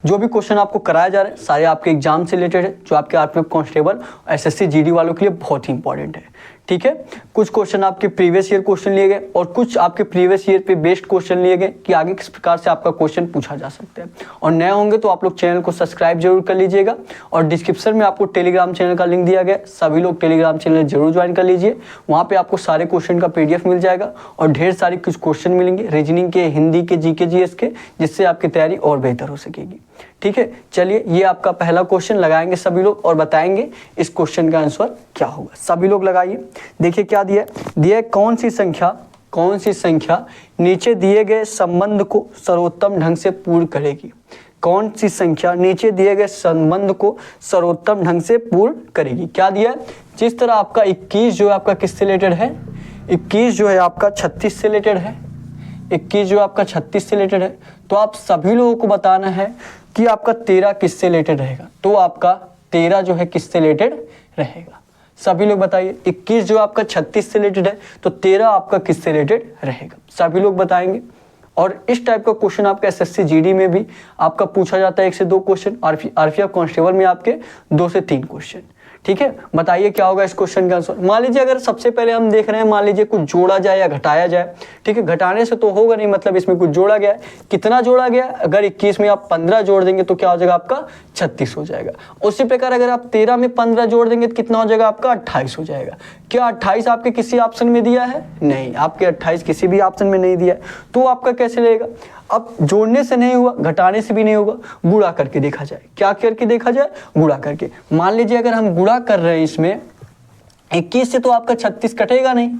जो भी क्वेश्चन आपको कराया जा रहा है सारे आपके एग्जाम से रिलेटेड है, जो आपके आरपीएफ कांस्टेबल एसएससी जीडी वालों के लिए बहुत ही इंपॉर्टेंट है। ठीक है, कुछ क्वेश्चन आपके प्रीवियस ईयर क्वेश्चन लिए गए और कुछ आपके प्रीवियस ईयर पे बेस्ड क्वेश्चन लिए गए कि आगे किस प्रकार से आपका क्वेश्चन पूछा जा सकता है। और नए होंगे तो आप लोग चैनल को सब्सक्राइब जरूर कर लीजिएगा और डिस्क्रिप्शन में आपको टेलीग्राम चैनल का लिंक दिया गया, सभी लोग टेलीग्राम चैनल जरूर ज्वाइन कर लीजिए। वहाँ पे आपको सारे क्वेश्चन का पीडीएफ मिल जाएगा और ढेर सारे कुछ क्वेश्चन मिलेंगे रीजनिंग के, हिंदी के, जीके जीएस के, जिससे आपकी तैयारी और बेहतर हो सकेगी। ठीक है, चलिए ये आपका पहला क्वेश्चन लगाएंगे सभी लोग और बताएंगे इस क्वेश्चन का आंसर क्या होगा। सभी लोग लगाइए। देखिए क्या दिया है, कौन सी संख्या नीचे दिए गए संबंध को सर्वोत्तम ढंग से पूर्ण करेगी। कौन सी संख्या नीचे दिए गए संबंध को सर्वोत्तम ढंग से पूर्ण करेगी। क्या दिया है, जिस तरह आपका 21 जो है आपका किससे रिलेटेड है, 21 जो है आपका 36 से रिलेटेड है, 21 जो आपका 36 से रिलेटेड है, तो आप सभी लोगों को बताना है कि आपका 13 किससे रिलेटेड रहेगा। तो आपका 13 जो है किससे रिलेटेड रहेगा, सभी लोग बताइए। 21 जो आपका 36 से रिलेटेड है तो 13 आपका किससे रिलेटेड रहेगा, सभी लोग बताएंगे। और इस टाइप का क्वेश्चन आपका एसएससी जीडी में भी आपका पूछा जाता है 1 से 2 क्वेश्चन, आरपीएफ कांस्टेबल में आपके 2 से 3 क्वेश्चन। ठीक है, बताइए क्या होगा इस क्वेश्चन का आंसर। मान लीजिए अगर सबसे पहले हम देख रहे हैं, मान लीजिए कुछ जोड़ा जाए या घटाया जाए। ठीक है, घटाने से तो होगा नहीं, मतलब इसमें कुछ जोड़ा गया है। कितना जोड़ा गया, अगर 21 में आप 15 जोड़ देंगे तो क्या हो जाएगा आपका 36 हो जाएगा। उसी प्रकार अगर आप 13 में 15 जोड़ देंगे तो कितना हो जाएगा आपका 28 हो जाएगा। क्या 28 आपके किसी ऑप्शन में दिया है, नहीं, आपके 28 किसी भी ऑप्शन में नहीं दिया है। तो आपका कैसे रहेगा, अब जोड़ने से नहीं हुआ, घटाने से भी नहीं होगा, गुणा करके देखा जाए। क्या करके देखा जाए, गुणा करके। मान लीजिए अगर हम गुणा कर रहे हैं इसमें 21 से, तो आपका 36 कटेगा नहीं,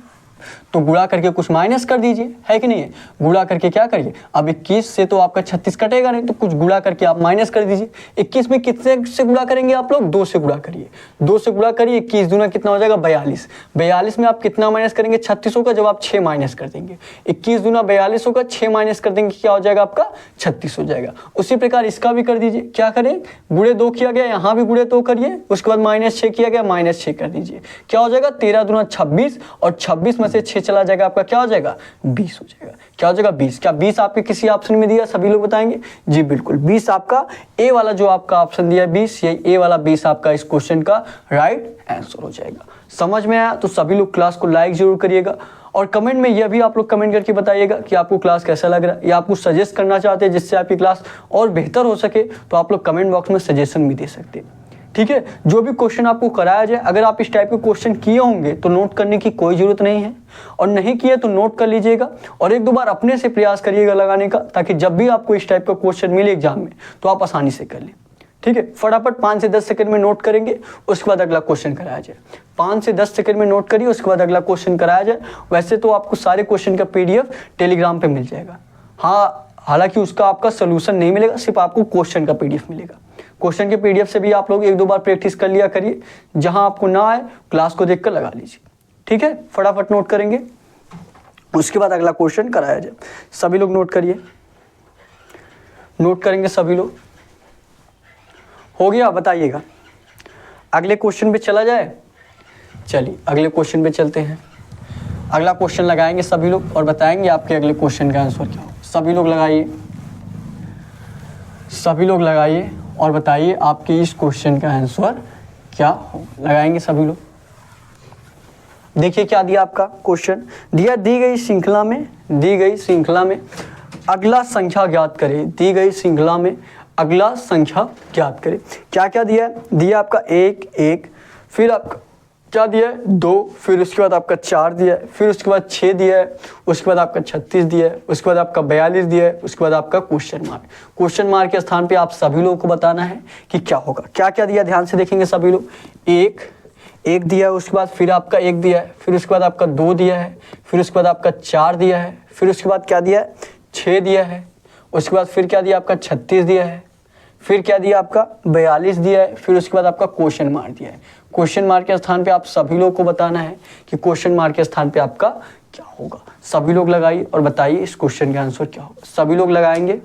तो गुणा करके कुछ माइनस कर दीजिए, है कि नहीं है। गुणा करके क्या करिए, अब 21 से तो आपका 36 कटेगा नहीं, तो कुछ गुणा करके आप माइनस कर दीजिए। 21 में कितने से गुणा करेंगे आप लोग, 2 से गुणा करिए, 2 से गुणा करिए। 21 दूना कितना हो जाएगा 42, 42 में आप कितना माइनस करेंगे 36 होगा, जब आप 6 माइनस कर देंगे। 21 दूना 42 होगा, 6 माइनस कर देंगे, क्या हो जाएगा आपका 36 हो जाएगा। उसी प्रकार इसका भी कर दीजिए। क्या करें, गुणे 2 किया गया, यहाँ भी गुणे 2 करिए, उसके बाद -6 किया गया, -6 कर दीजिए। क्या हो जाएगा 13 दूना 26 और 26 में से 6 चला जाएगा, आपका क्या हो जाएगा 20 हो जाएगा। क्या हो जाएगा 20। क्या 20 आपके किसी ऑप्शन में दिया, सभी लोग बताएंगे जी बिल्कुल। 20 आपका ए वाला जो आपका ऑप्शन दिया है 20, ये ए वाला 20 आपका इस क्वेश्चन का राइट आंसर हो जाएगा। समझ में आया तो सभी लोग क्लास को लाइक जरूर करिएगा और कमेंट में यह भी आप लोग कमेंट करके बताइएगा कि आपको क्लास कैसा लग रहा है या आपको सजेस्ट करना चाहते हैं जिससे आपकी क्लास और बेहतर हो सके, तो आप लोग कमेंट बॉक्स में सजेशन भी दे सकते हैं। ठीक है, जो भी क्वेश्चन आपको कराया जाए, अगर आप इस टाइप के क्वेश्चन किए होंगे तो नोट करने की कोई जरूरत नहीं है, और नहीं किए तो नोट कर लीजिएगा और 1-2 बार अपने से प्रयास करिएगा लगाने का, ताकि जब भी आपको इस टाइप का क्वेश्चन मिले एग्जाम में तो आप आसानी से कर लें। ठीक है, फटाफट 5 से 10 सेकंड में नोट करेंगे, उसके बाद अगला क्वेश्चन कराया जाए। 5 से 10 सेकंड में नोट करिए, उसके बाद अगला क्वेश्चन कराया जाए। वैसे तो आपको सारे क्वेश्चन का पीडीएफ टेलीग्राम पे मिल जाएगा। हाँ, हालांकि उसका आपका सोल्यूशन नहीं मिलेगा, सिर्फ आपको क्वेश्चन का पीडीएफ मिलेगा। क्वेश्चन के पीडीएफ से भी आप लोग 1-2 बार प्रैक्टिस कर लिया करिए, जहां आपको ना आए क्लास को देखकर लगा लीजिए। ठीक है, फटाफट नोट करेंगे, उसके बाद अगला क्वेश्चन कराया जाए। सभी लोग नोट करिए, नोट करेंगे सभी लोग। हो गया, बताइएगा। अगले क्वेश्चन पे चला जाए। चलिए अगले क्वेश्चन पे चलते हैं। अगला क्वेश्चन लगाएंगे सभी लोग और बताएंगे आपके अगले क्वेश्चन का आंसर क्या हो। सभी लोग लगाइए, सभी लोग लगाइए और बताइए आपके इस क्वेश्चन का आंसर क्या हो। लगाएंगे सभी लोग। देखिए क्या दिया आपका क्वेश्चन, दिया दी गई श्रृंखला में अगला संख्या ज्ञात करें। दी गई श्रृंखला में अगला संख्या ज्ञात करें। क्या क्या दिया है, दिया आपका 1 1, फिर आपका क्या दिया है 2, फिर उसके बाद आपका 4 दिया है, फिर उसके बाद 6 दिया है, उसके बाद आपका 36 दिया है, उसके बाद आपका 42 दिया है, उसके बाद आपका क्वेश्चन मार्क। क्वेश्चन मार्क के स्थान पे आप सभी लोगों को बताना है कि क्या होगा। क्या क्या दिया, ध्यान से देखेंगे सभी लोग। 1 दिया है, उसके बाद फिर आपका 1 दिया है, फिर उसके बाद आपका 2 दिया है, फिर उसके बाद आपका 4 दिया है, फिर उसके बाद क्या दिया है 6 दिया है, उसके बाद फिर क्या दिया आपका 36 दिया है, फिर क्या दिया आपका 42 दिया है, फिर उसके बाद आपका क्वेश्चन मार्क दिया है। क्वेश्चन मार्क के स्थान पे आप सभी लोग को बताना है कि क्वेश्चन मार्क के स्थान पे आपका क्या होगा। सभी लोग लगाइए और बताइए इस क्वेश्चन का आंसर क्या होगा। सभी लोग लगाएंगे,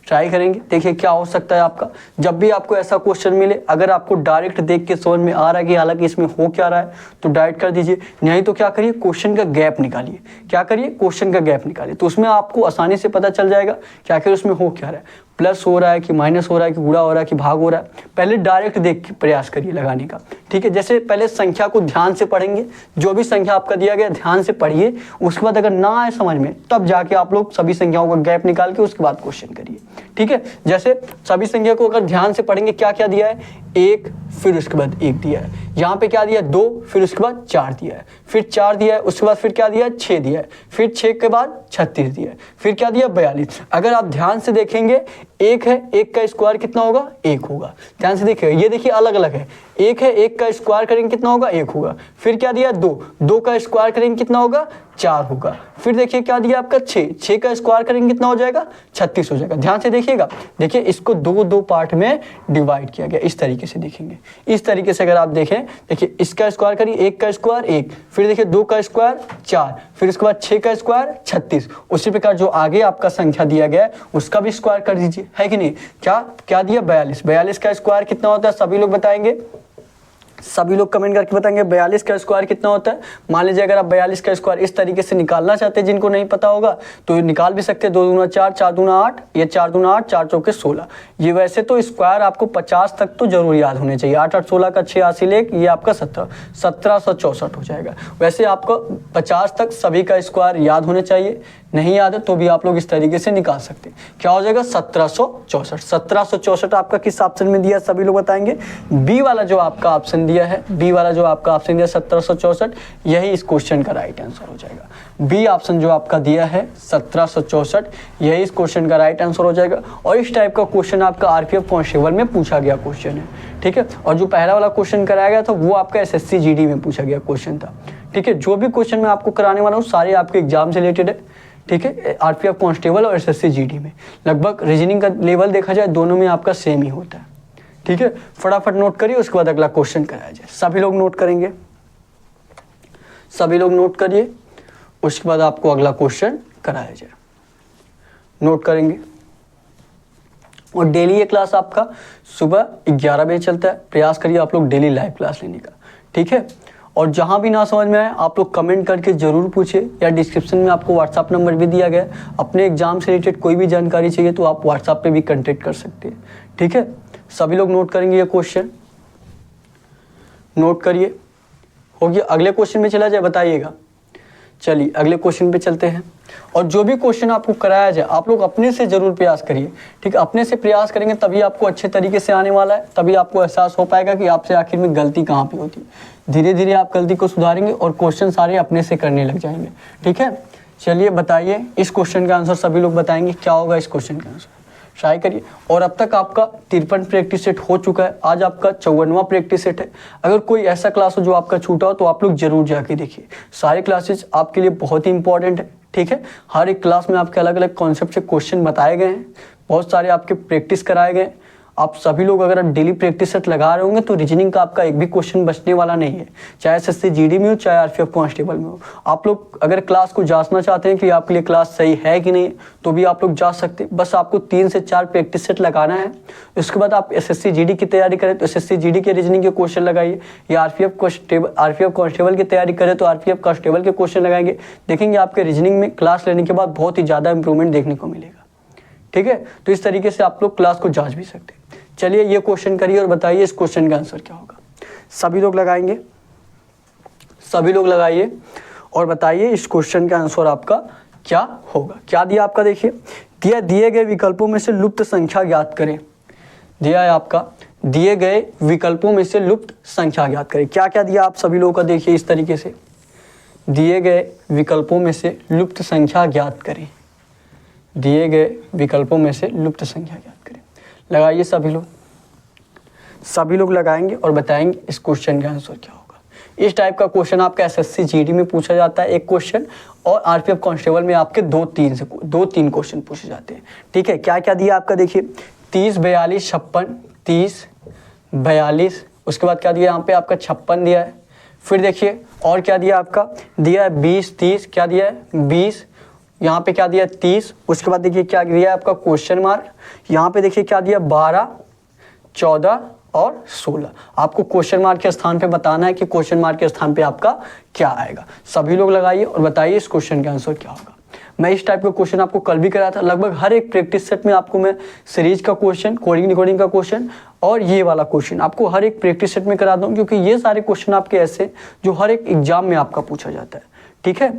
ट्राई करेंगे, देखिए क्या हो सकता है आपका। जब भी आपको ऐसा क्वेश्चन मिले, अगर आपको डायरेक्ट देख के समझ में आ रहा है कि हालांकि इसमें हो क्या रहा है तो डायरेक्ट कर दीजिए, नहीं तो क्या करिए क्वेश्चन का गैप निकालिए। क्या करिए, क्वेश्चन का गैप निकालिए, तो उसमें आपको आसानी से पता चल जाएगा कि आखिर उसमें हो क्या रहा है। प्लस हो रहा है कि माइनस हो रहा है कि गुणा हो रहा है कि भाग हो रहा है, पहले डायरेक्ट देख के प्रयास करिए लगाने का। ठीक है, जैसे पहले संख्या को ध्यान से पढ़ेंगे, जो भी संख्या आपका दिया गया ध्यान से पढ़िए, उसके बाद अगर ना आए समझ में तब जाके आप लोग सभी संख्याओं का गैप निकाल के उसके बाद क्वेश्चन करिए। ठीक है, जैसे सभी संख्या को अगर ध्यान से पढ़ेंगे, क्या क्या दिया है, 1 फिर उसके बाद 1 दिया है, यहाँ पे क्या दिया है 2 फिर उसके बाद 4 दिया है, फिर 4 दिया है, उसके बाद फिर क्या दिया है 6 दिया है, फिर 6 के बाद 36 दिया है, फिर क्या दिया 42। अगर आप ध्यान से देखेंगे 1 है, 1 का स्क्वायर कितना होगा 1 होगा, ध्यान से देखिएगा, ये देखिए अलग अलग है, 1 है, 1 का स्क्वायर करेंगे कितना होगा 1 होगा, फिर क्या दिया 2 का स्क्वायर करेंगे कितना होगा 4 होगा, फिर देखिए क्या दिया आपका 6 का स्क्वायर करेंगे कितना हो जाएगा 36 हो जाएगा। ध्यान से देखिएगा, देखिए इसको दो पार्ट में डिवाइड किया गया, इस तरीके से देखेंगे, इस तरीके से अगर आप देखें, देखिए इसका स्क्वायर करिए, 1 का स्क्वायर 1, फिर देखिए 2 का स्क्वायर 4, फिर उसके बाद 6 का स्क्वायर 36। उसी प्रकार जो आगे आपका संख्या दिया गया है उसका भी स्क्वायर कर दीजिए, है कि नहीं। क्या दिया 42 का स्क्वायर कितना होता है, सभी लोग बताएंगे, सभी लोग कमेंट करके बताएंगे 42 का स्क्वायर कितना होता है। मान लीजिए अगर आप 42 का स्क्वायर इस तरीके से निकालना चाहते हैं, जिनको नहीं पता होगा तो निकाल भी सकते हैं, 2 दूना 4, 4 दूना 8, ये 4 दूना 8, 4 चौके 16। ये वैसे तो स्क्वायर आपको 50 तक तो जरूर याद होने चाहिए, 8 8 16 का 6 80 लेख, ये आपका 1764 हो जाएगा। वैसे आपको 50 तक सभी का स्क्वायर याद होने चाहिए, नहीं याद है तो भी आप लोग इस तरीके से निकाल सकते हैं। क्या हो जाएगा 1764 आपका किस ऑप्शन में दिया, सभी लोग बताएंगे। बी वाला जो आपका ऑप्शन दिया है, बी वाला जो आपका ऑप्शन दिया 1764, यही इस क्वेश्चन का राइट आंसर हो जाएगा। बी ऑप्शन जो आपका दिया है 1764, यही इस क्वेश्चन का राइट आंसर हो जाएगा। और इस टाइप का क्वेश्चन आपका आरपीएफ कांस्टेबल में पूछा गया क्वेश्चन है। ठीक है, और जो पहला वाला क्वेश्चन कराया गया था वो आपका एसएससी जीडी में पूछा गया क्वेश्चन था। ठीक है, जो भी क्वेश्चन मैं आपको कराने वाला हूँ सारे आपके एग्जाम से रिलेटेड है। ठीक है, आरपीएफ कांस्टेबल और एसएससी जीडी में लगभग रीजनिंग का लेवल देखा जाए दोनों में आपका सेम ही होता है। ठीक है, फटाफट नोट करिए, उसके बाद अगला क्वेश्चन कराया जाए। सभी लोग नोट करेंगे, सभी लोग नोट करिए, उसके बाद आपको अगला क्वेश्चन कराया जाए। नोट करेंगे। और डेली ये क्लास आपका सुबह 11 बजे चलता है, प्रयास करिए आप लोग डेली लाइव क्लास लेने का। ठीक है, और जहां भी ना समझ में आए आप लोग कमेंट करके जरूर पूछिए, या डिस्क्रिप्शन में आपको व्हाट्सअप नंबर भी दिया गया है। अपने एग्जाम से रिलेटेड कोई भी जानकारी चाहिए तो आप व्हाट्सअप पे भी कांटेक्ट कर सकते हैं। ठीक है, सभी लोग नोट करेंगे, ये क्वेश्चन नोट करिए। हो गया, अगले क्वेश्चन में चला जाए, बताइएगा। चलिए अगले क्वेश्चन पे चलते हैं। और जो भी क्वेश्चन आपको कराया जाए आप लोग अपने से जरूर प्रयास करिए। ठीक है, अपने से प्रयास करेंगे तभी आपको अच्छे तरीके से आने वाला है, तभी आपको एहसास हो पाएगा कि आपसे आखिर में गलती कहाँ पे होती है। धीरे धीरे आप गलती को सुधारेंगे और क्वेश्चन सारे अपने से करने लग जाएंगे। ठीक है, चलिए बताइए इस क्वेश्चन का आंसर, सभी लोग बताएंगे क्या होगा इस क्वेश्चन का आंसर, ट्राई करिए। और अब तक आपका 53 प्रैक्टिस सेट हो चुका है, आज आपका 54वां प्रैक्टिस सेट है। अगर कोई ऐसा क्लास हो जो आपका छूटा हो तो आप लोग जरूर जाके देखिए, सारे क्लासेस आपके लिए बहुत ही इंपॉर्टेंट है। ठीक है, हर एक क्लास में आपके अलग अलग कॉन्सेप्ट से क्वेश्चन बताए गए हैं, बहुत सारे आपके प्रैक्टिस कराए गए। आप सभी लोग अगर डेली प्रैक्टिस सेट लगा रहे होंगे तो रीजनिंग का आपका एक भी क्वेश्चन बचने वाला नहीं है, चाहे एसएससी जीडी में हो चाहे आरपीएफ कांस्टेबल में हो। आप लोग अगर क्लास को जांचना चाहते हैं कि आपके लिए क्लास सही है कि नहीं तो भी आप लोग जांच सकते हैं। बस आपको 3 से 4 प्रैक्टिस सेट लगाना है, उसके बाद आप एसएससी जीडी की तैयारी करें तो एसएससी जीडी के रीजनिंग के क्वेश्चन लगाइए, या आरपीएफ कांस्टेबल की तैयारी करें तो आरपीएफ कांस्टेबल के क्वेश्चन लगाएंगे। देखेंगे आपके रीजनिंग में क्लास लेने के बाद बहुत ही ज़्यादा इंप्रूवमेंट देखने को मिलेगा। ठीक है, तो इस तरीके से आप लोग क्लास को जांच भी सकते हैं। चलिए ये क्वेश्चन करिए और बताइए इस क्वेश्चन का आंसर क्या होगा। सभी लोग लगाएंगे, सभी लोग लगाइए और बताइए इस क्वेश्चन का आंसर आपका क्या होगा। क्या दिया आपका, देखिए दिए गए विकल्पों में से लुप्त संख्या ज्ञात करें। दिया है आपका दिए गए विकल्पों में से लुप्त संख्या ज्ञात करें। क्या क्या दिया आप सभी लोगों का देखिए इस तरीके से, दिए गए विकल्पों में से लुप्त संख्या ज्ञात करें। दिए गए विकल्पों में से लुप्त संख्या ज्ञात करें। लगाइए सभी लोग लगाएंगे और बताएंगे इस क्वेश्चन का आंसर क्या होगा। इस टाइप का क्वेश्चन आपका एसएससी जीडी में पूछा जाता है एक क्वेश्चन, और आरपीएफ कांस्टेबल में आपके 2-3 क्वेश्चन पूछे जाते हैं। ठीक है, क्या क्या दिया आपका देखिए 30 42 56, 30 42, उसके बाद क्या दिया यहाँ पे आपका 56 दिया है। फिर देखिए और क्या दिया आपका, दिया है 20 30, क्या दिया है 20, यहाँ पे क्या दिया 30, उसके बाद देखिए क्या दिया है आपका क्वेश्चन मार्क, यहाँ पे देखिए क्या दिया 12 14 और 16। आपको क्वेश्चन मार्क के स्थान पे बताना है कि क्वेश्चन मार्क के स्थान पे आपका क्या आएगा। सभी लोग लगाइए और बताइए इस क्वेश्चन का आंसर क्या होगा। मैं इस टाइप का क्वेश्चन आपको कल भी कराया था। लगभग हर एक प्रैक्टिस सेट में आपको मैं सीरीज का क्वेश्चन, कोडिंग डिकोडिंग का क्वेश्चन और ये वाला क्वेश्चन आपको हर एक प्रैक्टिस सेट में कराता हूँ, क्योंकि ये सारे क्वेश्चन आपके ऐसे जो हर एक एग्जाम में आपका पूछा जाता है। ठीक है,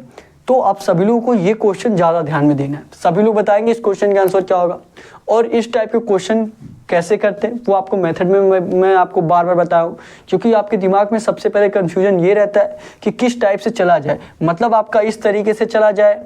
तो आप सभी लोगों को ये क्वेश्चन ज़्यादा ध्यान में देना है। सभी लोग बताएंगे इस क्वेश्चन का आंसर क्या होगा, और इस टाइप के क्वेश्चन कैसे करते हैं वो आपको मेथड में मैं आपको बार बार बताऊँ, क्योंकि आपके दिमाग में सबसे पहले कन्फ्यूजन ये रहता है कि किस टाइप से चला जाए। मतलब आपका इस तरीके से चला जाए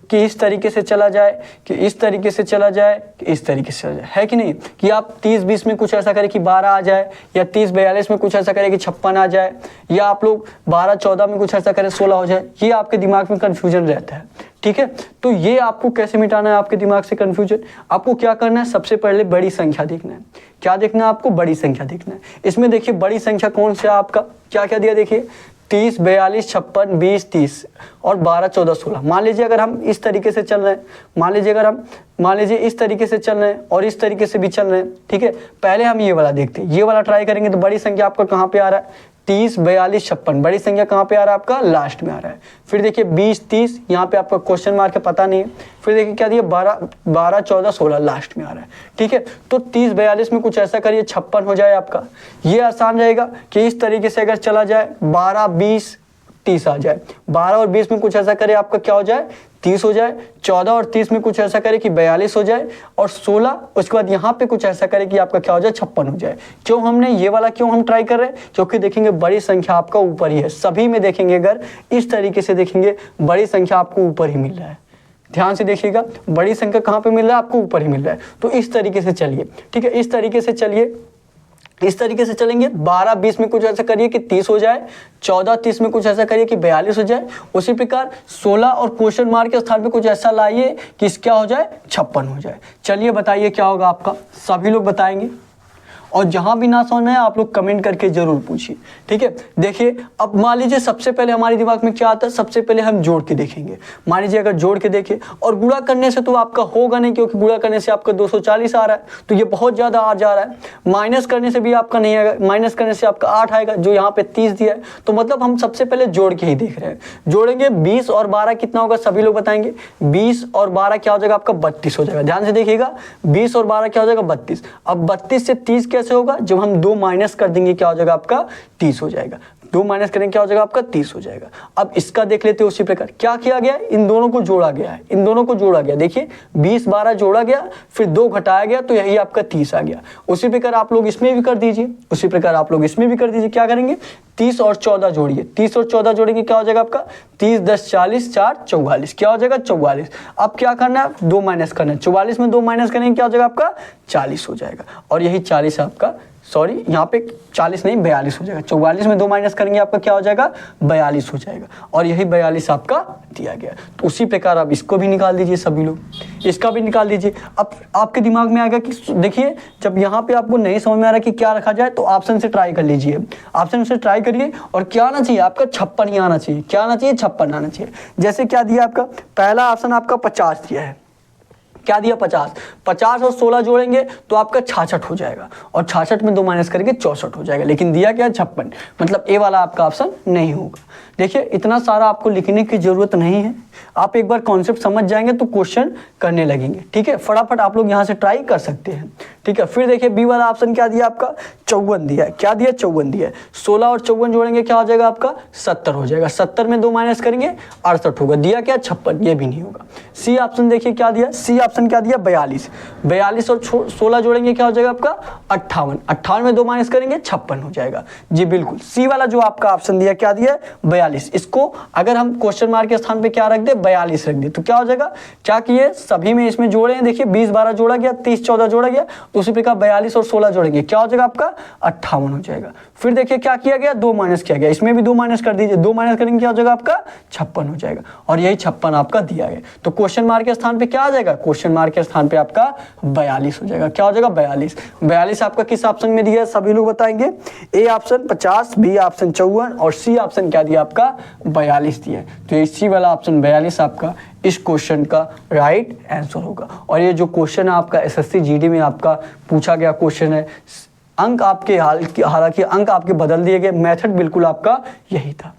कि इस तरीके से चला जाए, कि इस तरीके से चला जाए, कि इस तरीके से चला जाए, है कि नहीं। कि आप 30-20 में कुछ ऐसा करें कि 12 आ जाए, या 30-42 में कुछ ऐसा करें कि 56 आ जाए, या आप लोग 12-14 में कुछ ऐसा करें 16 हो जाए। ये आपके दिमाग में कन्फ्यूजन रहता है। ठीक है, तो ये आपको कैसे मिटाना है आपके दिमाग से कन्फ्यूजन। आपको क्या करना है, सबसे पहले बड़ी संख्या देखना है। क्या देखना है आपको, बड़ी संख्या देखना है। इसमें देखिए बड़ी संख्या कौन सा है आपका, क्या क्या दिया देखिए, 30, 42, 56, 20, 30 और 12, 14, 16। मान लीजिए अगर हम इस तरीके से चल रहे हैं, मान लीजिए इस तरीके से चल रहे हैं और इस तरीके से भी चल रहे हैं। ठीक है, पहले हम ये वाला देखते हैं, ये वाला ट्राई करेंगे। तो बड़ी संख्या आपका कहाँ पे आ रहा है, 30, 42, 56, बड़ी संख्या कहाँ पे आ रहा है आपका, लास्ट में आ रहा है। फिर देखिए 20, 30, यहाँ पे आपका क्वेश्चन मार्क है, पता नहीं है। फिर देखिए क्या दिया, 12, 14, 16 लास्ट में आ रहा है। ठीक है, तो 30, 42 में कुछ ऐसा करिए 56 हो जाए आपका। ये आसान रहेगा कि इस तरीके से अगर चला जाए 12, 20, 30 आ जाए। 12 और 20 में कुछ ऐसा करे आपका क्या हो जाए, 30 हो जाए। 14 और 30 में कुछ ऐसा करे कि 42 हो जाए, और 16 उसके बाद यहाँ पे कुछ ऐसा करे कि आपका क्या हो जाए, 56 हो जाए। क्यों हमने ये वाला क्यों हम ट्राई कर रहे हैं, क्योंकि देखेंगे बड़ी संख्या आपका ऊपर ही है। सभी में देखेंगे अगर इस तरीके से देखेंगे बड़ी संख्या आपको ऊपर ही मिल रहा है। ध्यान से देखिएगा, बड़ी संख्या कहाँ पे मिल रहा है, आपको ऊपर ही मिल रहा है। तो इस तरीके से चलिए। ठीक है, इस तरीके से चलिए, इस तरीके से चलेंगे। 12, 20 में कुछ ऐसा करिए कि 30 हो जाए। 14, 30 में कुछ ऐसा करिए कि 42 हो जाए। उसी प्रकार 16 और क्वेश्चन मार्क के स्थान पे कुछ ऐसा लाइए कि क्या हो जाए, 56 हो जाए। चलिए बताइए क्या होगा आपका, सभी लोग बताएंगे। और जहां भी ना समझ में आए आप लोग कमेंट करके जरूर पूछिए। ठीक है, देखिए अब मान लीजिए सबसे पहले हमारे दिमाग में क्या आता है, सबसे पहले हम जोड़ के देखेंगे। मान लीजिए अगर जोड़ के देखें, और गुणा करने से तो आपका होगा नहीं, क्योंकि गुणा करने से आपका 240 आ रहा है, तो ये बहुत ज़्यादा आ जा रहा है। माइनस करने से भी आपका नहीं आएगा, माइनस करने से आपका 8 आएगा, जो यहाँ पे 30 दिया है। तो मतलब हम सबसे पहले जोड़ के ही देख रहे हैं। जोड़ेंगे 20 और 12 कितना होगा, सभी लोग बताएंगे। 20 और 12 क्या हो जाएगा आपका, 32 हो जाएगा। ध्यान से देखिएगा, 20 और 12 क्या हो जाएगा, 32। अब 32 से 30 कैसे होगा, जब हम 2 माइनस कर देंगे क्या हो जाएगा आपका, 30 हो जाएगा। 2 माइनस करेंगे क्या हो जाएगा आपका, 30 हो जाएगा। अब इसका देख लेते हैं उसी प्रकार क्या किया गया, इन दोनों को जोड़ा गया है, इन दोनों को जोड़ा गया। देखिए 20, 12 जोड़ा गया, फिर 2 घटाया गया, तो यही आपका 30 आ गया। उसी प्रकार आप लोग इसमें भी कर दीजिए, उसी प्रकार आप लोग इसमें भी कर दीजिए। क्या करेंगे, 30 और 14 जोड़िए, 30 और 14 जोड़ेंगे क्या हो जाएगा आपका, 30, 10, 40, 4, 44 क्या हो जाएगा, 44। अब क्या करना है, 2 माइनस करना है। 44 में 2 माइनस करेंगे क्या हो जाएगा आपका, 40 हो जाएगा। और यही 40 आपका, सॉरी यहाँ पे 40 नहीं 42 हो जाएगा। 44 में 2 माइनस करेंगे आपका क्या हो जाएगा, 42 हो जाएगा। और यही 42 आपका दिया गया। तो उसी प्रकार आप इसको भी निकाल दीजिए, सभी लोग इसका भी निकाल दीजिए। अब आपके दिमाग में आएगा कि देखिए जब यहाँ पे आपको नहीं समझ में आ रहा कि क्या रखा जाए, तो ऑप्शन से ट्राई कर लीजिए। ऑप्शन से ट्राई करिए, और क्या आना चाहिए आपका, 56 ही आना चाहिए। क्या आना चाहिए, 56 आना चाहिए। जैसे क्या दिया आपका, पहला ऑप्शन आपका 50 दिया है, क्या दिया 50, 50 और 16 जोड़ेंगे तो आपका 66 हो जाएगा, और 66 में 2 माइनस करेंगे 64 हो जाएगा। लेकिन दिया क्या, 56, मतलब ए वाला आपका ऑप्शन नहीं होगा। देखिए इतना सारा आपको लिखने की जरूरत नहीं है, आप एक बार कॉन्सेप्ट समझ जाएंगे तो क्वेश्चन करने लगेंगे। ठीक है, फटाफट आप लोग यहाँ से ट्राई कर सकते हैं। ठीक है, फिर देखिए बी वाला ऑप्शन क्या दिया आपका, 54 दिया है। क्या दिया, 54 दिया है। 16 और 54 जोड़ेंगे क्या हो जाएगा आपका, 70 हो जाएगा। 70 में 2 माइनस करेंगे 68 होगा। दिया क्या, 56, ये भी नहीं होगा। सी ऑप्शन देखिए क्या दिया, सी ऑप्शन क्या दिया, 42। 42 और 16 जोड़ेंगे क्या हो जाएगा आपका, 58। 58 में 2 माइनस करेंगे 56 हो जाएगा। जी बिल्कुल, सी वाला जो आपका ऑप्शन दिया क्या दिया, 42। इसको अगर हम क्वेश्चन मार्क के स्थान पे क्या रख दे, 42 रख दे, तो क्या हो जाएगा, क्या किए सभी में इसमें जोड़े हैं। देखिए 20, 12 जोड़ा गया, 30, 14 जोड़ा गया, तो उसी प्रकार 42 और 16 जोड़ेंगे क्या हो जाएगा आपका, 58 हो जाएगा। फिर देखिए क्या किया गया, 2 माइनस किया गया, इसमें भी 2 माइनस कर दीजिए। 2 माइनस करेंगे क्या हो जाएगा आपका, 56 हो जाएगा। और यही 56 आपका दिया गया। तो क्वेश्चन मार्क के स्थान पे क्या आ जाएगा, क्वेश्चन मार्क के स्थान पे आपका 42 हो जाएगा। क्या हो जाएगा, 42। 42 आपका किस ऑप्शन में दिया है, सभी लोग बताएंगे। ए ऑप्शन 50, बी ऑप्शन 54, और सी ऑप्शन क्या दिया आपका, 42 दिया है। तो इसी वाला ऑप्शन 42 आपका इस क्वेश्चन का राइट आंसर होगा। और ये जो क्वेश्चन है आपका एसएससी जीडी में आपका पूछा गया क्वेश्चन है। अंक आपके हालांकि अंक आपके बदल दिए गए, मेथड बिल्कुल आपका यही था।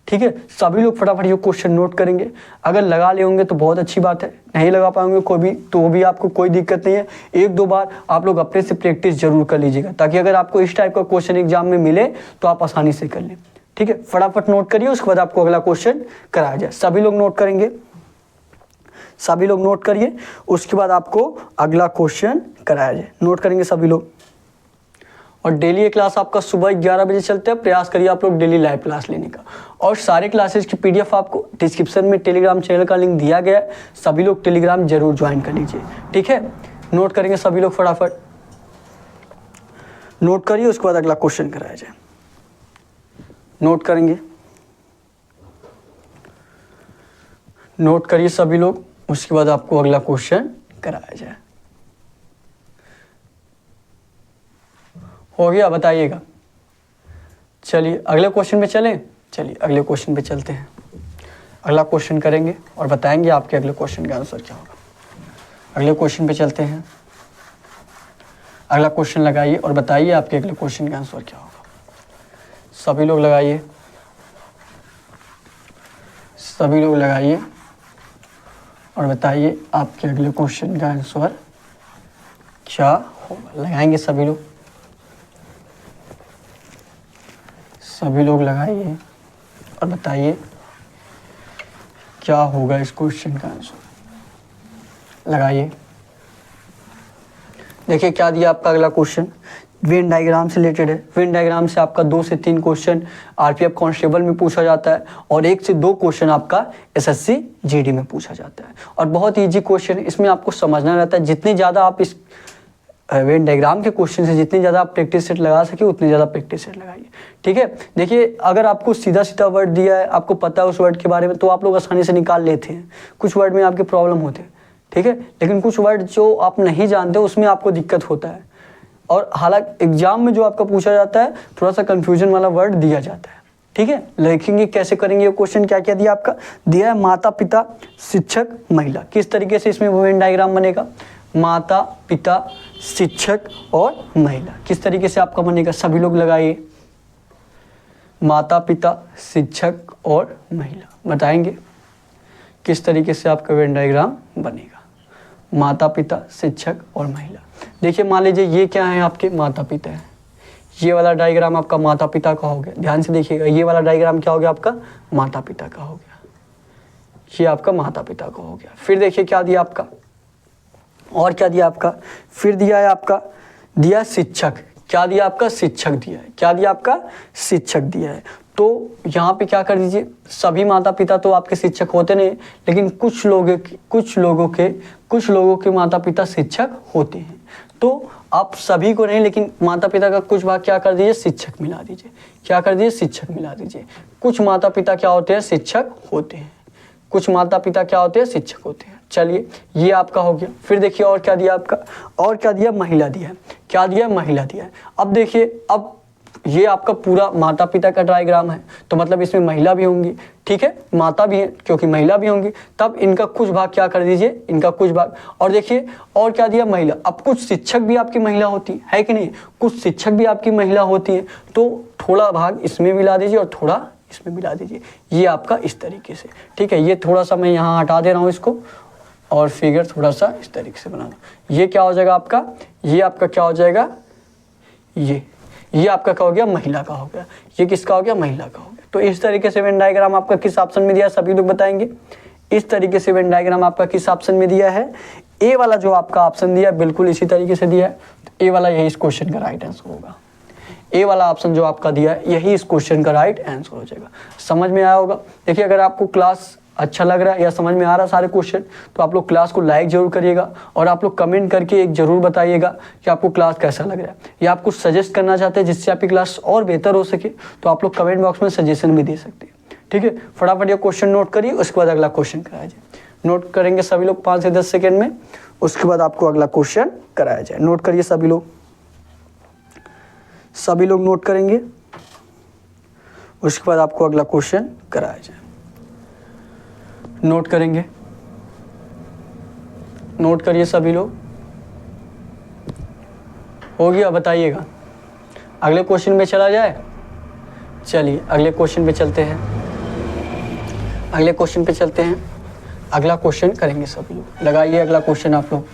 ठीक है, सभी लोग फटाफट ये क्वेश्चन नोट करेंगे। अगर लगा ले होंगे तो बहुत अच्छी बात है, नहीं लगा पाएंगे कोई भी तो भी आपको कोई दिक्कत नहीं है। एक दो बार आप लोग अपने से प्रैक्टिस जरूर कर लीजिएगा, ताकि अगर आपको इस टाइप का क्वेश्चन एग्जाम में मिले तो आप आसानी से कर लें। ठीक है, फटाफट नोट करिए, उसके बाद आपको अगला क्वेश्चन कराया जाए। सभी लोग नोट करेंगे, सभी लोग नोट करिए, उसके बाद आपको अगला क्वेश्चन कराया जाए। नोट करेंगे सभी लोग। और डेली ये क्लास आपका सुबह 11 बजे चलते हैं, प्रयास करिए आप लोग डेली लाइव क्लास लेने का। और सारे क्लासेस की PDF आपको डिस्क्रिप्शन में टेलीग्राम चैनल का लिंक दिया गया है, सभी लोग टेलीग्राम जरूर ज्वाइन कर लीजिए। ठीक है, नोट करेंगे सभी लोग, फटाफट नोट करिए, उसके बाद अगला क्वेश्चन कराया जाए। नोट करेंगे, नोट करिए सभी लोग, उसके बाद आपको अगला क्वेश्चन कराया जाए। हो गया, बताइएगा। चलिए अगले क्वेश्चन पे चलें। चलिए अगले क्वेश्चन पे चलते हैं, अगला क्वेश्चन करेंगे और बताएंगे आपके अगले क्वेश्चन का आंसर क्या होगा। अगले क्वेश्चन पे चलते हैं, अगला क्वेश्चन लगाइए और बताइए आपके अगले क्वेश्चन का आंसर क्या होगा। सभी लोग लगाइए, सभी लोग लगाइए और बताइए आपके अगले क्वेश्चन का आंसर क्या होगा। लगाएंगे सभी लोग, सभी लोग लगाइए और बताइए क्या होगा इस क्वेश्चन का आंसर। लगाइए, देखिए क्या दिया आपका अगला क्वेश्चन, वेन डायग्राम से रिलेटेड है। वेन डायग्राम से आपका 2 से 3 क्वेश्चन RPF कांस्टेबल में पूछा जाता है और 1 से 2 क्वेश्चन आपका SSC GD में पूछा जाता है। और बहुत ईजी क्वेश्चन है, इसमें आपको समझना रहता है। जितनी ज़्यादा आप इस वेन डायग्राम के क्वेश्चन से जितनी ज़्यादा आप प्रैक्टिस सेट लगा सके उतनी ज़्यादा प्रैक्टिस सेट लगाइए। ठीक है, देखिए अगर आपको सीधा सीधा वर्ड दिया है, आपको पता है उस वर्ड के बारे में, तो आप लोग आसानी से निकाल लेते हैं। कुछ वर्ड में आपके प्रॉब्लम होते हैं, ठीक है, लेकिन कुछ वर्ड जो आप नहीं जानते उसमें आपको दिक्कत होता है। और हालांकि एग्जाम में जो आपका पूछा जाता है थोड़ा सा कन्फ्यूजन वाला वर्ड दिया जाता है। ठीक है, लिखेंगे कैसे करेंगे ये क्वेश्चन, क्या क्या दिया आपका, दिया है माता पिता शिक्षक महिला। किस तरीके से इसमें वेन डायग्राम बनेगा, माता पिता शिक्षक और महिला, किस तरीके से आपका बनेगा। सभी लोग लगाइए, माता पिता शिक्षक और महिला, बताएंगे किस तरीके से आपका वेन डायग्राम बनेगा। माता पिता शिक्षक और महिला। देखिए मान लीजिए ये क्या है, आपके माता पिता है, ये वाला डायग्राम आपका माता पिता का हो गया। ध्यान से देखिएगा, ये वाला डायग्राम क्या हो गया आपका, माता पिता का हो गया, ये आपका माता पिता का हो गया। फिर देखिए क्या दिया आपका, और क्या दिया आपका, फिर दिया है आपका, दिया शिक्षक। क्या दिया आपका, शिक्षक दिया है। क्या दिया आपका, शिक्षक दिया है। तो यहाँ पे क्या कर दीजिए, सभी माता पिता तो आपके शिक्षक होते नहीं, लेकिन कुछ लोगों के माता पिता शिक्षक होते हैं। तो आप सभी को नहीं, लेकिन माता पिता का कुछ भाग क्या कर दीजिए, शिक्षक मिला दीजिए। क्या कर दीजिए, शिक्षक मिला दीजिए। कुछ माता पिता क्या होते हैं, शिक्षक होते हैं। कुछ माता पिता क्या होते हैं, शिक्षक होते हैं। चलिए ये आपका हो गया। फिर देखिए और क्या दिया आपका, और क्या दिया, महिला दिया है। क्या दिया, महिला दिया है। अब देखिए, अब ये आपका पूरा माता पिता का डायग्राम है, तो मतलब इसमें महिला भी होंगी। ठीक है, माता भी है क्योंकि महिला भी होंगी, तब इनका कुछ भाग क्या कर दीजिए, इनका कुछ भाग। और देखिए और क्या दिया, महिला। अब कुछ शिक्षक भी आपकी महिला होती है कि नहीं, कुछ शिक्षक भी आपकी महिला होती है, तो थोड़ा भाग इसमें मिला दीजिए और थोड़ा इसमें मिला दीजिए। ये आपका इस तरीके से। ठीक है, ये थोड़ा सा मैं यहाँ हटा दे रहा हूँ इसको, और फिगर थोड़ा सा इस तरीके से बना दो। ये क्या हो जाएगा आपका, ये आपका क्या हो जाएगा, ये आपका क्या हो गया, महिला का हो गया। ये किसका हो गया, महिला का हो गया। तो इस तरीके से वेन डायग्राम आपका किस ऑप्शन में दिया है, सभी लोग बताएंगे। इस तरीके से वेन डायग्राम आपका किस ऑप्शन में दिया है, ए वाला जो आपका ऑप्शन दिया है बिल्कुल इसी तरीके से दिया है। तो ए वाला यही इस क्वेश्चन का राइट आंसर होगा। ए वाला ऑप्शन जो आपका दिया है यही इस क्वेश्चन का राइट आंसर हो जाएगा। समझ में आया होगा। देखिए अगर आपको क्लास अच्छा लग रहा है या समझ में आ रहा है सारे क्वेश्चन, तो आप लोग क्लास को लाइक जरूर करिएगा और आप लोग कमेंट करके एक जरूर बताइएगा कि आपको क्लास कैसा लग रहा है, या आप कुछ सजेस्ट करना चाहते हैं जिससे आपकी क्लास और बेहतर हो सके, तो आप लोग कमेंट बॉक्स में सजेशन भी दे सकते हैं। ठीक है, फटाफट ये क्वेश्चन नोट करिए, उसके बाद अगला क्वेश्चन कराया जाए। नोट करेंगे सभी लोग 5 से 10 सेकेंड में, उसके बाद आपको अगला क्वेश्चन कराया जाए। नोट करिए सभी लोग, सभी लोग नोट करेंगे, उसके बाद आपको अगला क्वेश्चन कराया जाए। नोट करेंगे, नोट करिए सभी लोग। हो गया, बताइएगा। अगले क्वेश्चन में चला जाए। चलिए अगले क्वेश्चन पे चलते हैं। अगले क्वेश्चन पे चलते हैं। अगला क्वेश्चन करेंगे सभी लोग। लगाइए अगला क्वेश्चन आप लोग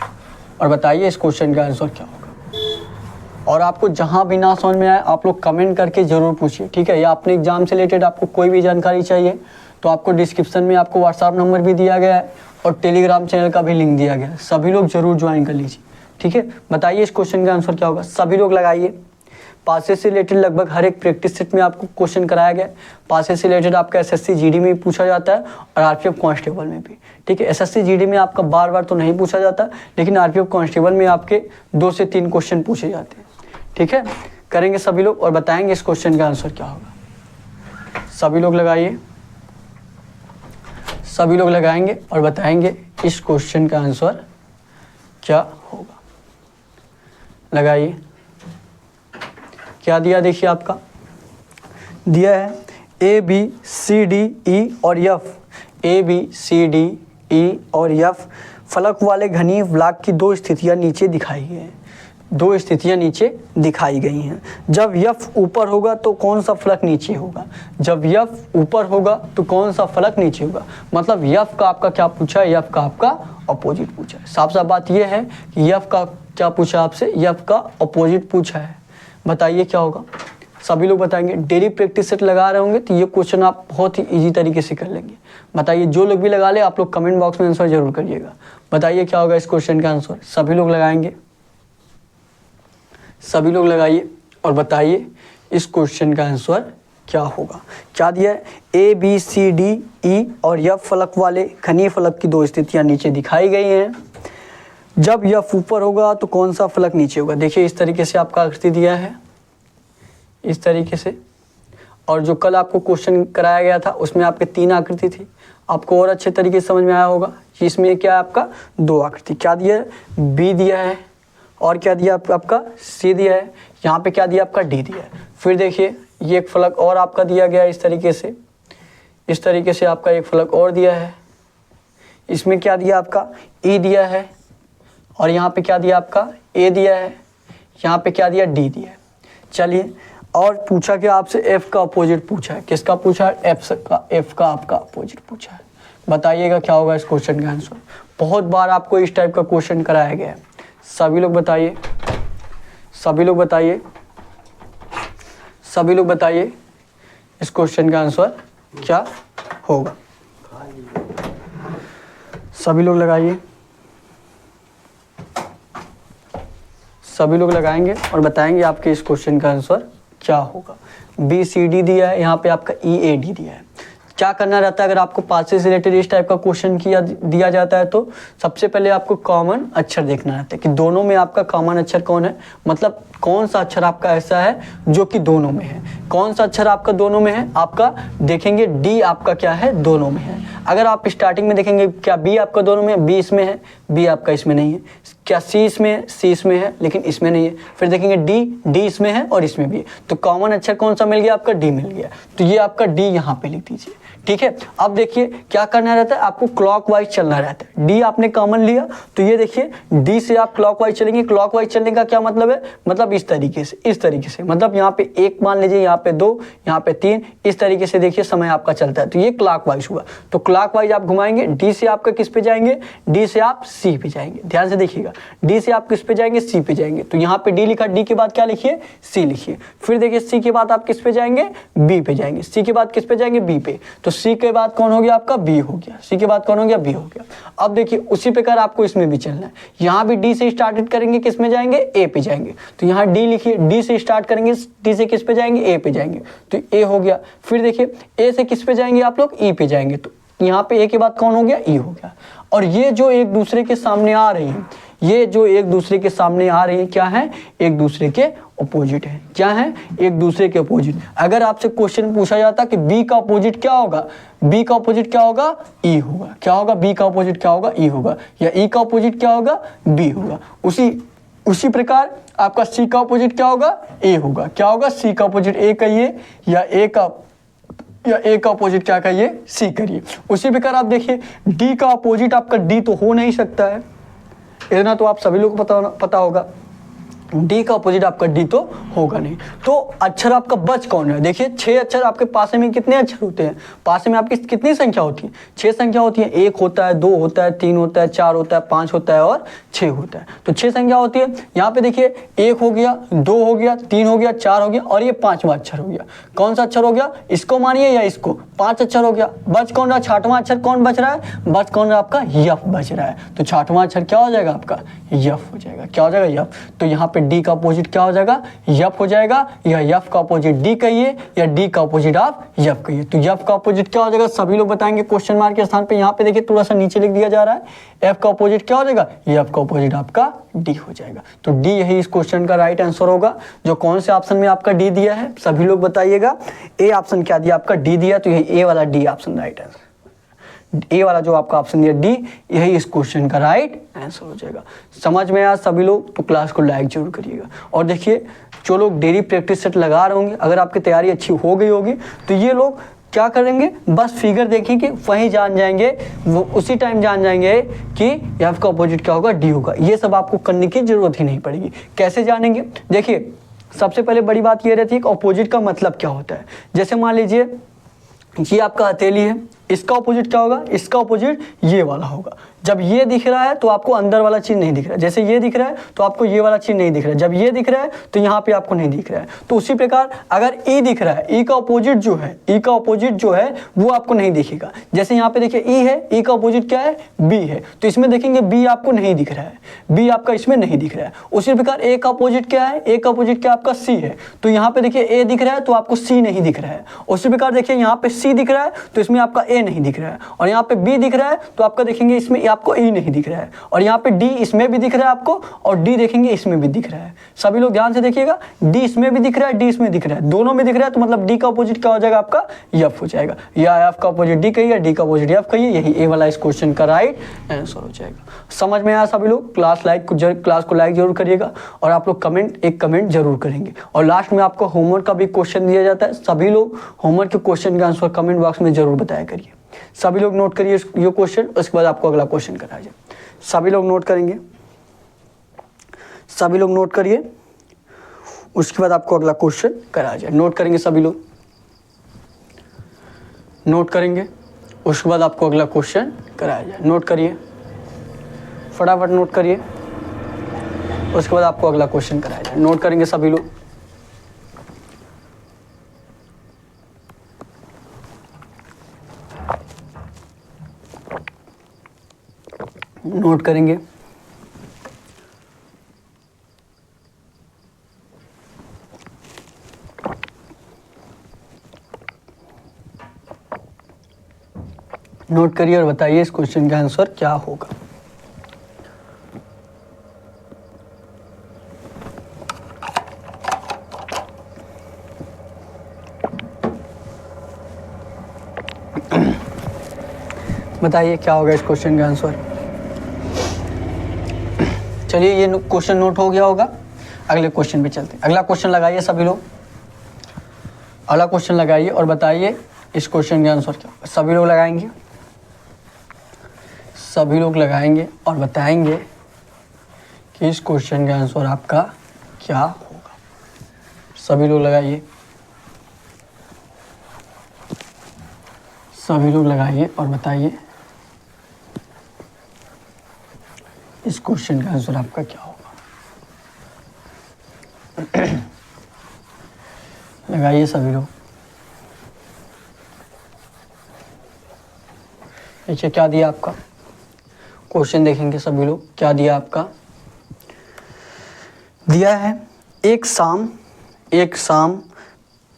और बताइए इस क्वेश्चन का आंसर क्या होगा। और आपको जहां भी ना समझ में आए आप लोग कमेंट करके ज़रूर पूछिए, ठीक है। या अपने एग्जाम से रिलेटेड आपको कोई भी जानकारी चाहिए तो आपको डिस्क्रिप्शन में आपको व्हाट्सअप नंबर भी दिया गया है और टेलीग्राम चैनल का भी लिंक दिया गया है। सभी लोग जरूर ज्वाइन कर लीजिए, ठीक है। बताइए इस क्वेश्चन का आंसर क्या होगा। सभी लोग लगाइए। पासेस से रिलेटेड लगभग हर एक प्रैक्टिस सेट में आपको क्वेश्चन कराया गया है। पासेस से रिलेटेड आपका एसएससी जीडी में भी पूछा जाता है और आरपीएफ कांस्टेबल में भी, ठीक है। एसएससी जीडी में आपका बार बार तो नहीं पूछा जाता, लेकिन आरपीएफ कांस्टेबल में आपके 2 से 3 क्वेश्चन पूछे जाते हैं, ठीक है। करेंगे सभी लोग और बताएंगे इस क्वेश्चन का आंसर क्या होगा। सभी लोग लगाइए। सभी लोग लगाएंगे और बताएंगे इस क्वेश्चन का आंसर क्या होगा। लगाइए। क्या दिया देखिए, आपका दिया है ए बी सी डी ई और F. A B C D E और एफ फलक वाले घनी ब्लॉक की 2 स्थितियां नीचे दिखाई गई हैं। 2 स्थितियां नीचे दिखाई गई हैं। जब एफ ऊपर होगा तो कौन सा फलक नीचे होगा। जब एफ ऊपर होगा तो कौन सा फलक नीचे होगा। मतलब एफ का आपका क्या पूछा है, एफ का आपका अपोजिट पूछा है। साफ साफ बात यह है कि एफ का क्या पूछा आपसे, एफ का अपोजिट पूछा है। बताइए क्या होगा। सभी लोग बताएंगे। डेली प्रैक्टिस सेट लगा रहे होंगे तो ये क्वेश्चन आप बहुत ही इजी तरीके से कर लेंगे। बताइए, जो लोग भी लगा ले आप लोग कमेंट बॉक्स में आंसर जरूर करिएगा। बताइए क्या होगा इस क्वेश्चन का आंसर। सभी लोग लगाएंगे। सभी लोग लगाइए और बताइए इस क्वेश्चन का आंसर क्या होगा। क्या दिया है, ए बी सी डी ई और एफ फलक वाले घनी फलक की 2 स्थितियां नीचे दिखाई गई हैं। जब एफ ऊपर होगा तो कौन सा फलक नीचे होगा। देखिए इस तरीके से आपका आकृति दिया है, इस तरीके से। और जो कल आपको क्वेश्चन कराया गया था उसमें आपके 3 आकृति थी, आपको और अच्छे तरीके से समझ में आया होगा। इसमें क्या है आपका 2 आकृति। क्या दिया है, बी दिया है और क्या दिया आपका सी दिया है। यहाँ पे क्या दिया आपका डी दिया है। फिर देखिए ये एक फलक और आपका दिया गया है इस तरीके से। इस तरीके से आपका एक फलक और दिया है। इसमें क्या दिया आपका ई दिया है और यहाँ पे क्या दिया आपका ए दिया है। यहाँ पे क्या दिया डी दिया है। चलिए, और पूछा क्या आपसे, एफ का अपोजिट पूछा है। किसका पूछा है, एफ का आपका अपोजिट पूछा है। बताइएगा क्या होगा इस क्वेश्चन का आंसर। बहुत बार आपको इस टाइप का क्वेश्चन कराया गया है। सभी लोग बताइए। सभी लोग बताइए। सभी लोग बताइए इस क्वेश्चन का आंसर क्या होगा। सभी लोग लगाइए। सभी लोग लगाएंगे और बताएंगे आपके इस क्वेश्चन का आंसर क्या होगा। बी सी डी दिया है, यहाँ पे आपका ई ए डी दिया है। क्या करना रहता है अगर आपको पासेस से रिलेटेड इस टाइप का क्वेश्चन दिया जाता है तो सबसे पहले आपको कॉमन अक्षर देखना रहता है कि दोनों में आपका कॉमन अक्षर कौन है। मतलब कौन सा अक्षर आपका ऐसा है जो कि दोनों में है। कौन सा अक्षर आपका दोनों में है, आपका देखेंगे डी आपका क्या है दोनों में है। अगर आप स्टार्टिंग में देखेंगे क्या बी आपका दोनों में है, बी इसमें है, बी आपका इसमें नहीं है। क्या सी इसमें है, सी इसमें है लेकिन इसमें नहीं है। फिर देखेंगे डी इसमें है और इसमें भी है। तो कॉमन अक्षर कौन सा मिल गया आपका, डी मिल गया। तो ये आपका डी यहाँ पे लिख दीजिए, ठीक है। अब देखिए क्या करना रहता है, आपको क्लॉकवाइज चलना रहता है। डी आपने कॉमन लिया तो ये देखिए डी से आप क्लॉकवाइज चलेंगे। क्लॉकवाइज चलने का क्या मतलब है, मतलब इस तरीके से, इस तरीके से। मतलब यहाँ पे 1 मान लीजिए, यहाँ पे 2, यहाँ पे 3, इस तरीके से देखिए समय आपका चलता है। तो ये क्लॉकवाइज हुआ। तो क्लॉकवाइज आप घुमाएंगे। डी से आपका किस पे जाएंगे, डी से आप सी पे जाएंगे। ध्यान से देखिएगा, डी से आप किस पे जाएंगे, सी पे जाएंगे। तो यहाँ पे डी लिखा, डी के बाद क्या लिखिए, सी लिखिए। फिर देखिए सी के बाद आप किस पे जाएंगे, बी पे जाएंगे। सी के बाद किस पे जाएंगे, बी पे। तो सी के बाद कौन हो गया आपका, बी हो गया। सी के बाद कौन हो गया, बी हो गया। अब देखिए उसी प्रकार आपको इसमें भी चलना है। यहाँ भी डी से स्टार्टेड करेंगे, किस में जाएंगे, ए पे जाएंगे। तो यहाँ डी लिखिए, डी से स्टार्ट करेंगे, डी से किस पे जाएंगे, ए पे जाएंगे। तो ए हो गया। फिर देखिए ए से किस पे जाएंगे आप लोग, ई पे जाएंगे। तो यहाँ पे ए के बाद कौन हो गया, ई हो गया। और ये जो एक दूसरे के सामने आ रही है, ये जो एक दूसरे के सामने आ रही है क्या है, एक दूसरे के अपोजिट है। क्या है, एक दूसरे के अपोजिट। अगर आपसे क्वेश्चन पूछा जाता कि बी का अपोजिट क्या होगा, बी का अपोजिट क्या होगा, ई होगा। क्या होगा, बी का अपोजिट क्या होगा, ई होगा। या ई का अपोजिट क्या होगा, बी होगा। उसी प्रकार आपका सी का अपोजिट क्या होगा, ए होगा। क्या होगा, सी का अपोजिट ए कहिए या ए का अपोजिट क्या कहिए, सी करिए। उसी प्रकार आप देखिए डी का अपोजिट आपका डी तो हो नहीं सकता है, इतना तो आप सभी लोग को पता होगा। डी का अपोजिट आपका डी तो होगा नहीं। तो अक्षर आपका बच कौन है? देखिए 6 अक्षर आपके पास में कितने अक्षर होते हैं? पास में आपकी कितनी संख्या होती है? 6 संख्या होती है। 1 होता है, 2 होता है, 3 होता है, 4 होता है, 5 होता है और 6 होता है। तो 6 संख्या होती है। यहाँ पे देखिए 1 हो गया, 2 हो गया, 3 हो गया, 4 हो गया और ये 5वां अक्षर हो गया। कौन सा अक्षर हो गया? इसको मानिए या इसको? 5 अक्षर हो गया। बच कौन रहा? 6वां अक्षर कौन बच रहा है? बच कौन रहा? आपका यफ बच रहा है। तो 6वां अक्षर क्या हो जाएगा? आपका यफ हो जाएगा। क्या हो जाएगा? यफ। तो यहाँ पे डी का अपोजिट क्या हो जाएगा? यफ हो जाएगा। या यफ का अपोजिट डी कहिए या डी का अपोजिट आप यफ कहिए। तो यफ का अपोजिट क्या हो जाएगा? सभी लोग बताएंगे क्वेश्चन मार्क के स्थान पे। यहाँ पे देखिए थोड़ा सा नीचे लिख दिया जा रहा है। एफ का अपोजिट क्या हो जाएगा? एफ का अपोजिट आपका डी हो जाएगा। तो डी यही इस क्वेश्चन का राइट आंसर होगा। जो कौन से ऑप्शन में आपका डी दिया है सभी लोग बताइएगा। ए ऑप्शन क्या दिया? आपका डी दिया। तो यही ए वाला डी ऑप्शन राइट आंसर। ए वाला जो आपका ऑप्शन दिया डी, यही इस क्वेश्चन का राइट आंसर हो जाएगा। समझ में आया सभी लोग? तो क्लास को लाइक जरूर करिएगा। और देखिए जो लोग डेली प्रैक्टिस सेट लगा रहे होंगे, अगर आपकी तैयारी अच्छी हो गई होगी तो ये लोग क्या करेंगे? बस फिगर देखेंगे, वहीं जान जाएंगे, वो उसी टाइम जान जाएंगे कि एफ का अपोजिट क्या होगा? डी होगा। ये सब आपको करने की जरूरत ही नहीं पड़ेगी। कैसे जानेंगे? देखिए सबसे पहले बड़ी बात ये रहती है कि अपोजिट का मतलब क्या होता है। जैसे मान लीजिए ये आपका हथेली है, इसका अपोजिट क्या होगा? इसका अपोजिट ये वाला होगा। जब ये दिख रहा है तो आपको अंदर वाला चीज नहीं दिख रहा है। जैसे ये दिख रहा है तो आपको ये वाला चीज नहीं दिख रहा है। जब ये दिख रहा है तो यहाँ पे आपको नहीं दिख रहा है। तो उसी प्रकार अगर ई दिख रहा है, ई का अपोजिट जो है, ई का अपोजिट जो है वो आपको नहीं दिखेगा। जैसे यहाँ पे देखिए ई है, ई का अपोजिट क्या है? बी है। तो इसमें देखेंगे बी आपको नहीं दिख रहा है, बी आपका इसमें नहीं दिख रहा है। उसी प्रकार ए का अपोजिट क्या है? ए का अपोजिट क्या आपका? सी है। तो यहाँ पे देखिए ए दिख रहा है तो आपको सी नहीं दिख रहा है। उसी प्रकार देखिए यहाँ पे सी दिख रहा है तो इसमें आपका ए नहीं दिख रहा है। और यहाँ पे बी दिख रहा है तो आपका देखेंगे इसमें आपको ई नहीं दिख रहा है। और यहाँ पे डी इसमें भी दिख रहा है आपको, और डी देखेंगे इसमें भी दिख रहा है। सभी लोग ध्यान से देखिएगा, डी इसमें भी दिख रहा है, डी इसमें दिख रहा है, दोनों में दिख रहा है। तो मतलब डी का अपोजिट क्या हो जाएगा? आपका एफ हो जाएगा। या एफ का अपोजिट डी कहिए, डी का अपोजिट एफ कहिए। यही ए वाला इस क्वेश्चन का राइट आंसर हो जाएगा। समझ में आया सभी लोग? क्लास को लाइक जरूर करिएगा और आप लोग एक कमेंट जरूर करेंगे। और लास्ट में आपको होमवर्क का भी क्वेश्चन दिया जाता है। सभी लोग होमवर्क के क्वेश्चन का आंसर कमेंट बॉक्स में जरूर बताया करिए। सभी लोग नोट करिए ये क्वेश्चन, उसके बाद आपको अगला क्वेश्चन कराया जाए। सभी लोग नोट करेंगे, सभी लोग नोट करिए, उसके बाद आपको अगला क्वेश्चन कराया जाए। नोट करेंगे सभी लोग, नोट करेंगे, उसके बाद आपको अगला क्वेश्चन कराया जाए। नोट करिए, फटाफट नोट करिए, उसके बाद आपको अगला क्वेश्चन कराया जाए। नोट करेंगे सभी लोग, नोट करेंगे, नोट करिए और बताइए इस क्वेश्चन का आंसर क्या होगा। बताइए क्या होगा इस क्वेश्चन का आंसर। चलिए ये क्वेश्चन नोट हो गया होगा, अगले क्वेश्चन पे चलते हैं। अगला क्वेश्चन लगाइए सभी लोग, अगला क्वेश्चन लगाइए और बताइए इस क्वेश्चन का आंसर क्या होगा। सभी लोग लगाएंगे, सभी लोग लगाएंगे और बताएंगे कि इस क्वेश्चन का आंसर आपका क्या होगा। सभी लोग लगाइए, सभी लोग लगाइए और बताइए इस क्वेश्चन का आंसर आपका क्या होगा। लगाइए सभी लोग। देखिए क्या दिया आपका क्वेश्चन, देखेंगे सभी लोग क्या दिया आपका। दिया है एक शाम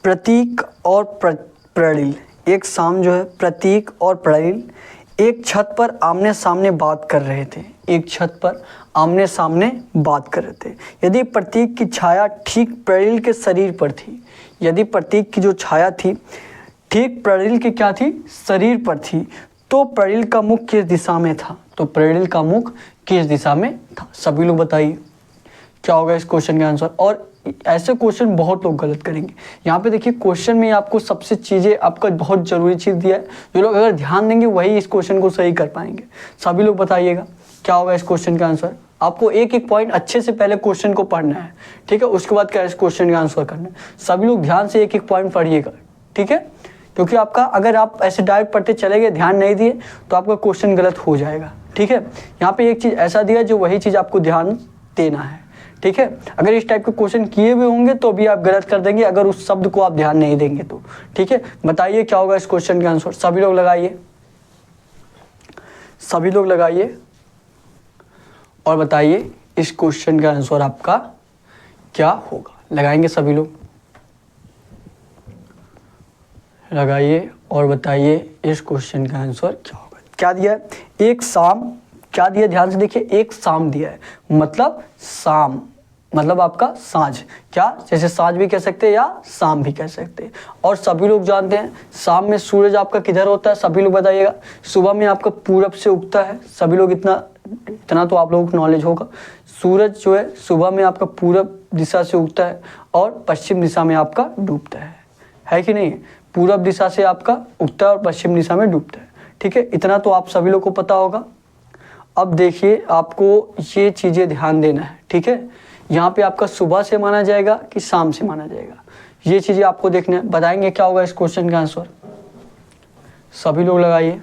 प्रतीक और प्रलिल। एक शाम जो है प्रतीक और प्रलिल एक छत पर आमने सामने बात कर रहे थे। एक छत पर आमने सामने बात कर रहे थे। यदि प्रतीक की छाया ठीक प्रलिल के शरीर पर थी, यदि प्रतीक की जो छाया थी ठीक प्रलिल के क्या थी? शरीर पर थी, तो प्रलिल का मुख किस दिशा में था? तो प्रलिल का मुख किस दिशा में था? सभी लोग बताइए क्या होगा इस क्वेश्चन का आंसर। और ऐसे क्वेश्चन बहुत लोग गलत करेंगे। यहाँ पे देखिए क्वेश्चन में आपको सबसे चीज़ें आपका बहुत ज़रूरी चीज़ दिया है, जो लोग अगर ध्यान देंगे वही इस क्वेश्चन को सही कर पाएंगे। सभी लोग बताइएगा क्या होगा इस क्वेश्चन का आंसर। आपको एक एक पॉइंट अच्छे से पहले क्वेश्चन को पढ़ना है, ठीक है, उसके बाद क्या क्वेश्चन का आंसर करना है। सभी लोग ध्यान से एक एक पॉइंट पढ़िएगा, ठीक है, क्योंकि आपका अगर आप ऐसे डायरेक्ट पढ़ते चले गए, ध्यान नहीं दिए, तो आपका क्वेश्चन गलत हो जाएगा, ठीक है। यहाँ पे एक चीज़ ऐसा दिया जो वही चीज़ आपको ध्यान देना है, ठीक है। अगर इस टाइप के क्वेश्चन किए हुए होंगे तो भी आप गलत कर देंगे, अगर उस शब्द को आप ध्यान नहीं देंगे तो, ठीक है। बताइए क्या होगा इस क्वेश्चन का आंसर, सभी लोग लगाइए, सभी लोग लगाइए और बताइए इस क्वेश्चन का आंसर आपका क्या होगा। लगाएंगे सभी लोग, लगाइए और बताइए इस क्वेश्चन का आंसर क्या होगा। क्या दिया है, एक शाम, क्या दिया ध्यान से देखिए, एक शाम दिया है, मतलब शाम मतलब आपका साँझ, क्या जैसे साँझ भी कह सकते हैं या शाम भी कह सकते हैं। और सभी लोग जानते हैं शाम में सूरज आपका किधर होता है, सभी लोग बताइएगा। सुबह में आपका पूरब से उगता है, सभी लोग इतना तो आप लोगों को नॉलेज होगा। सूरज जो है सुबह में आपका पूरब दिशा से उगता है और पश्चिम दिशा में आपका डूबता है कि नहीं। पूरब दिशा से आपका उगता है और पश्चिम दिशा में डूबता है, ठीक है, इतना तो आप सभी लोग को पता होगा। अब देखिए आपको ये चीज़ें ध्यान देना है, ठीक है। यहाँ पे आपका सुबह से माना जाएगा कि शाम से माना जाएगा, ये चीज़ें आपको देखना है। बताएंगे क्या होगा इस क्वेश्चन का आंसर, सभी लोग लगाइए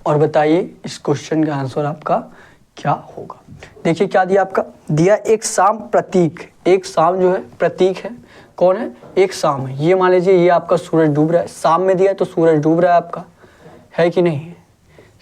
और बताइए इस क्वेश्चन का आंसर आपका क्या होगा। देखिए क्या दिया, आपका दिया एक शाम प्रतीक, एक शाम जो है प्रतीक है, कौन है, एक शाम है। ये मान लीजिए ये आपका सूरज डूब रहा है, शाम में दिया है तो सूरज डूब रहा है आपका, है कि नहीं।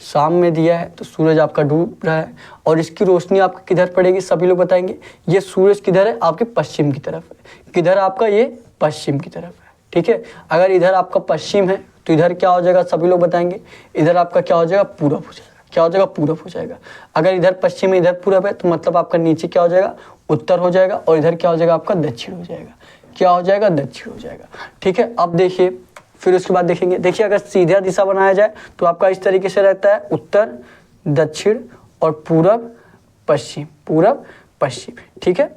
शाम में दिया है तो सूरज आपका डूब रहा है और इसकी रोशनी आपको किधर पड़ेगी, सभी लोग बताएंगे। ये सूरज किधर है, आपके पश्चिम की तरफ है, किधर आपका, ये पश्चिम की तरफ है, ठीक है। अगर इधर आपका पश्चिम है तो इधर क्या हो जाएगा, सभी लोग बताएंगे, इधर आपका क्या हो जाएगा, पूरब हो जाएगा। क्या हो जाएगा, पूरब हो जाएगा। अगर इधर पश्चिम है इधर पूरब है तो मतलब आपका नीचे क्या हो जाएगा, उत्तर हो जाएगा, और इधर क्या हो जाएगा, आपका दक्षिण हो जाएगा। क्या हो जाएगा, दक्षिण हो जाएगा, ठीक है। अब देखिए फिर उसके बाद देखेंगे, देखिए अगर सीधा दिशा बनाया जाए तो आपका इस तरीके से रहता है, उत्तर दक्षिण और पूरब पश्चिम, पूरब पश्चिम, ठीक है,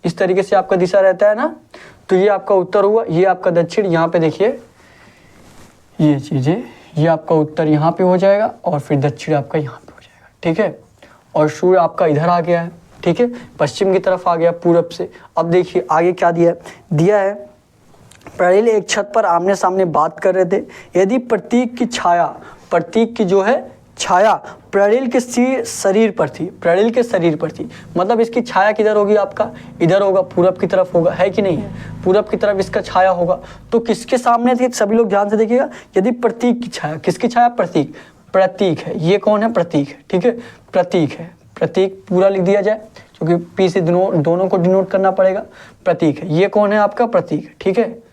इस तरीके से आपका दिशा रहता है ना। तो ये आपका उत्तर हुआ, ये आपका दक्षिण, यहाँ पे देखिए ये चीज़ें, ये आपका उत्तर यहाँ पे हो जाएगा और फिर दक्षिण आपका यहाँ पे हो जाएगा, ठीक है। और सूर्य आपका इधर आ गया है, ठीक है, पश्चिम की तरफ आ गया पूरब से। अब देखिए आगे क्या दिया है, दिया है प्रलील एक छत पर आमने सामने बात कर रहे थे, यदि प्रतीक की छाया, प्रतीक की जो है छाया प्रलील के शरीर पर थी, प्रलील के शरीर पर थी, मतलब इसकी छाया किधर होगी, आपका इधर होगा, पूरब की तरफ होगा, है कि नहीं है, पूरब की तरफ इसका छाया होगा। तो किसके सामने थी, सभी लोग ध्यान से देखिएगा। यदि प्रतीक की छाया, किसकी छाया, प्रतीक, प्रतीक है, ये कौन है, प्रतीक है, ठीक है, प्रतीक है, प्रतीक पूरा लिख दिया जाए क्योंकि पी से दोनों को डिनोट करना पड़ेगा। प्रतीक है, ये कौन है, आपका प्रतीक है, ठीक है।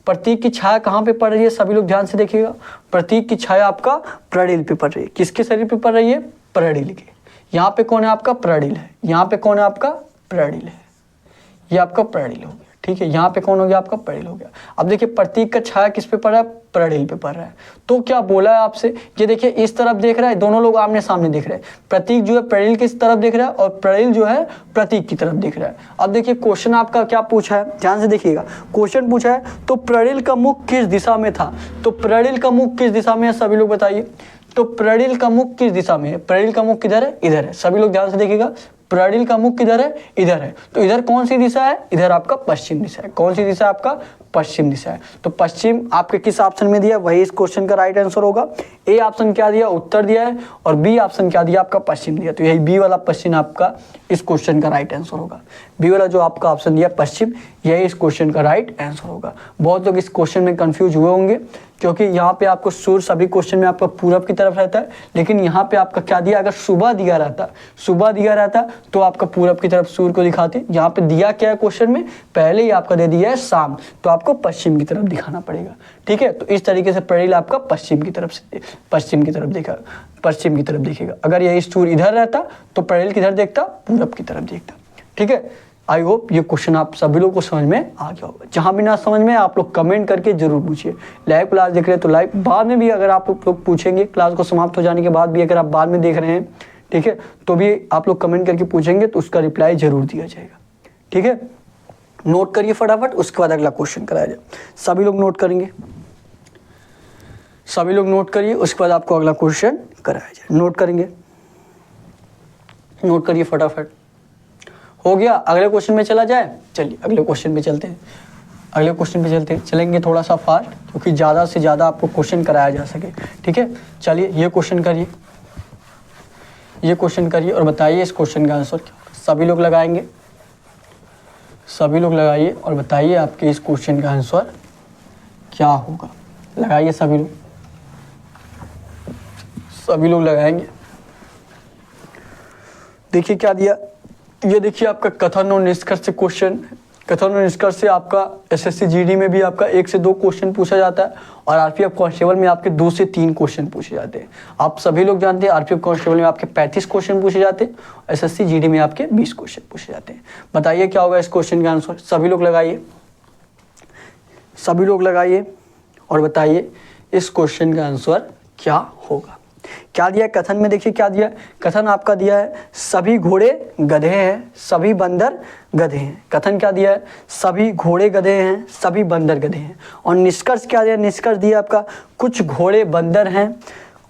प्रतीक की छाया कहाँ पे पड़ रही है, सभी लोग ध्यान से देखिएगा। प्रतीक की छाया आपका प्रलील पे पड़ रही है, किसके शरीर पे पड़ रही है, प्रलील के। यहाँ पे कौन है, आपका प्रलील है, यहाँ पे कौन है, आपका प्रलील है, ये आपका प्रलील हो गया, ठीक है। यहाँ पे कौन हो गया, आपका प्रलील हो गया। अब देखिए प्रतीक का छाया किस पे पड़ रहा है, प्रलील पे पड़ रहा है। तो क्या बोला है आपसे, ये देखिए इस तरफ देख रहा है, दोनों लोग आमने सामने देख रहे हैं। प्रतीक जो है प्रलील की तरफ देख रहा है और प्रलील जो है प्रतीक की तरफ देख रहा है। अब देखिए क्वेश्चन आपका क्या पूछा है, ध्यान से देखिएगा। क्वेश्चन पूछा है तो प्रलील का मुख किस दिशा में था, तो प्रलील का मुख किस दिशा में है, सभी लोग बताइए। तो प्रलील का मुख किस दिशा में है, प्रलील का मुख किधर है, इधर है, सभी लोग ध्यान से देखिएगा। प्रलील का मुख किधर है, इधर है, तो इधर कौन सी दिशा है, इधर आपका पश्चिम दिशा है। कौन सी दिशा, आपका पश्चिम दिशा है। तो पश्चिम आपके किस ऑप्शन में दिया, वही इस क्वेश्चन का राइट आंसर होगा। ए ऑप्शन क्या दिया, उत्तर दिया है, और बी ऑप्शन क्या दिया, आपका पश्चिम दिया। तो यही बी वाला पश्चिम आपका इस क्वेश्चन का राइट आंसर होगा। बी वाला जो आपका ऑप्शन दिया पश्चिम, यही इस क्वेश्चन का राइट आंसर होगा। बहुत लोग इस क्वेश्चन में कंफ्यूज हुए होंगे क्योंकि यहाँ पे आपको सूर्य सभी क्वेश्चन में आपका पूरब की तरफ रहता है, लेकिन यहाँ पे आपका क्या दिया, अगर सुबह दिया रहता तो आपका पूरब की तरफ सूर्य को दिखाते। यहाँ पे दिया क्या है क्वेश्चन में, पहले ही आपका दे दिया है शाम, तो आपको पश्चिम की तरफ दिखाना पड़ेगा, ठीक है। तो इस तरीके से प्रलील आपका पश्चिम की तरफ देखेगा। अगर यही सूर्य इधर रहता तो प्रलील किधर देखता, पूरब की तरफ देखता, ठीक है। आई होप ये क्वेश्चन आप सभी लोगों को समझ में आ गया होगा। जहां भी ना समझ में आप लोग कमेंट करके जरूर पूछिए। लाइव क्लास देख रहे हैं तो लाइव, बाद में भी अगर आप लोग पूछेंगे, क्लास को समाप्त हो जाने के बाद भी अगर आप बाद में देख रहे हैं, ठीक है, तो भी आप लोग कमेंट करके पूछेंगे तो उसका रिप्लाई जरूर दिया जाएगा, ठीक है। नोट करिए फटाफट, उसके बाद अगला क्वेश्चन कराया जाए। सभी लोग नोट करेंगे, सभी लोग नोट करिए, उसके बाद आपको अगला क्वेश्चन कराया जाए। नोट करेंगे, नोट करिए फटाफट। हो गया, अगले क्वेश्चन में चला जाए। चलिए अगले क्वेश्चन पे चलते हैं, अगले क्वेश्चन पे चलते हैं। चलेंगे थोड़ा सा फास्ट क्योंकि ज़्यादा से ज़्यादा आपको क्वेश्चन कराया जा सके। ठीक है, चलिए ये क्वेश्चन करिए, ये क्वेश्चन करिए और बताइए इस क्वेश्चन का आंसर क्या होगा। सभी लोग लगाएंगे, सभी लोग लगाइए और बताइए आपके इस क्वेश्चन का आंसर क्या होगा। लगाइए सभी लोग, सभी लोग लगाएंगे। देखिए क्या दिया, ये देखिए आपका कथन और निष्कर्ष से क्वेश्चन। कथन और निष्कर्ष से आपका एसएससी जीडी में भी आपका 1 से 2 क्वेश्चन पूछा जाता है और आरपीएफ कांस्टेबल में आपके 2 से 3 क्वेश्चन पूछे जाते हैं। आप सभी लोग जानते हैं आरपीएफ कांस्टेबल में आपके 35 क्वेश्चन पूछे जाते हैं, एसएससी जीडी में आपके 20 क्वेश्चन पूछे जाते हैं। बताइए क्या होगा इस क्वेश्चन का आंसर। सभी लोग लगाइए, सभी लोग लगाइए और बताइए इस क्वेश्चन का आंसर क्या होगा। क्या दिया कथन में, देखिए क्या दिया। कथन आपका दिया है सभी घोड़े गधे हैं, सभी बंदर गधे हैं। कथन क्या दिया है, सभी घोड़े गधे हैं, सभी बंदर गधे हैं। और निष्कर्ष क्या दिया, निष्कर्ष दिया आपका कुछ घोड़े बंदर हैं,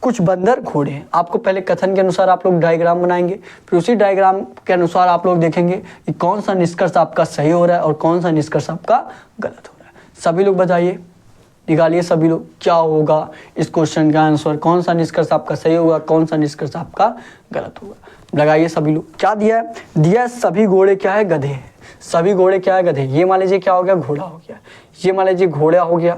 कुछ बंदर घोड़े हैं। आपको पहले कथन के अनुसार आप लोग डायग्राम बनाएंगे, फिर उसी डायग्राम के अनुसार आप लोग देखेंगे कि कौन सा निष्कर्ष आपका सही हो रहा है और कौन सा निष्कर्ष आपका गलत हो रहा है। सभी लोग बताइए, निकालिए सभी लोग क्या होगा इस क्वेश्चन का आंसर। कौन सा निष्कर्ष आपका सही होगा, कौन सा निष्कर्ष आपका गलत होगा। लगाइए सभी लोग। क्या दिया है, दिया है सभी घोड़े क्या है, गधे हैं। सभी घोड़े क्या है, गधे। ये मान लीजिए क्या हो गया, घोड़ा हो गया। ये मान लीजिए घोड़ा हो गया।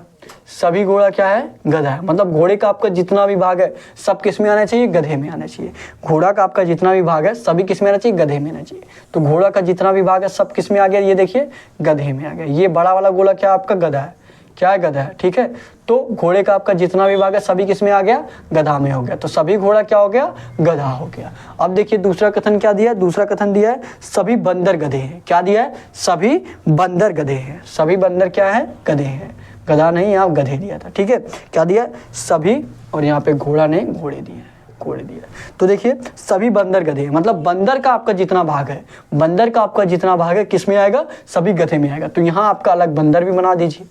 सभी घोड़ा क्या है, गधा है। मतलब घोड़े का आपका जितना भी भाग है सब किस में आना चाहिए, गधे में आना चाहिए। घोड़ा का आपका जितना भी भाग है सभी किस में आना चाहिए, गधे में आना चाहिए। तो घोड़ा का जितना भी भाग है सब किस में आ गया, ये देखिए गधे में आ गया। ये बड़ा वाला गोला क्या आपका गधा है, क्या है, गधा है। ठीक है, तो घोड़े का आपका जितना भी भाग है सभी किस में आ गया, गधा में हो गया। तो सभी घोड़ा क्या हो गया, गधा हो गया। अब देखिए दूसरा कथन क्या दिया है, दूसरा कथन दिया है सभी बंदर गधे हैं। क्या दिया है, सभी बंदर गधे हैं। सभी बंदर क्या है, गधे हैं। गधा नहीं, यहाँ गधे दिया था। ठीक है, क्या दिया, सभी, और यहाँ पे घोड़ा नहीं, घोड़े दिए, घोड़े दिया। तो देखिए सभी बंदर गधे हैं, मतलब बंदर का आपका जितना भाग है, बंदर का आपका जितना भाग है किस में आएगा, सभी गधे में आएगा। तो यहाँ आपका अलग बंदर भी बना दीजिए,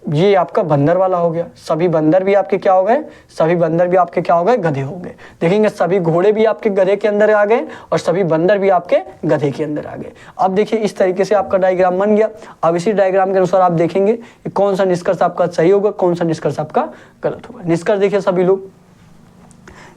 ये आपका बंदर वाला हो गया। सभी बंदर भी आपके क्या हो गए, सभी बंदर भी आपके क्या हो गए, गधे हो गए। देखेंगे सभी घोड़े भी आपके गधे के अंदर आ गए और सभी बंदर भी आपके गधे के अंदर आ गए। अब देखिए इस तरीके से आपका डायग्राम बन गया। अब इसी डायग्राम के अनुसार आप देखेंगे कि कौन सा निष्कर्ष आपका सही होगा, कौन सा निष्कर्ष आपका गलत होगा। निष्कर्ष देखिए सभी लोग,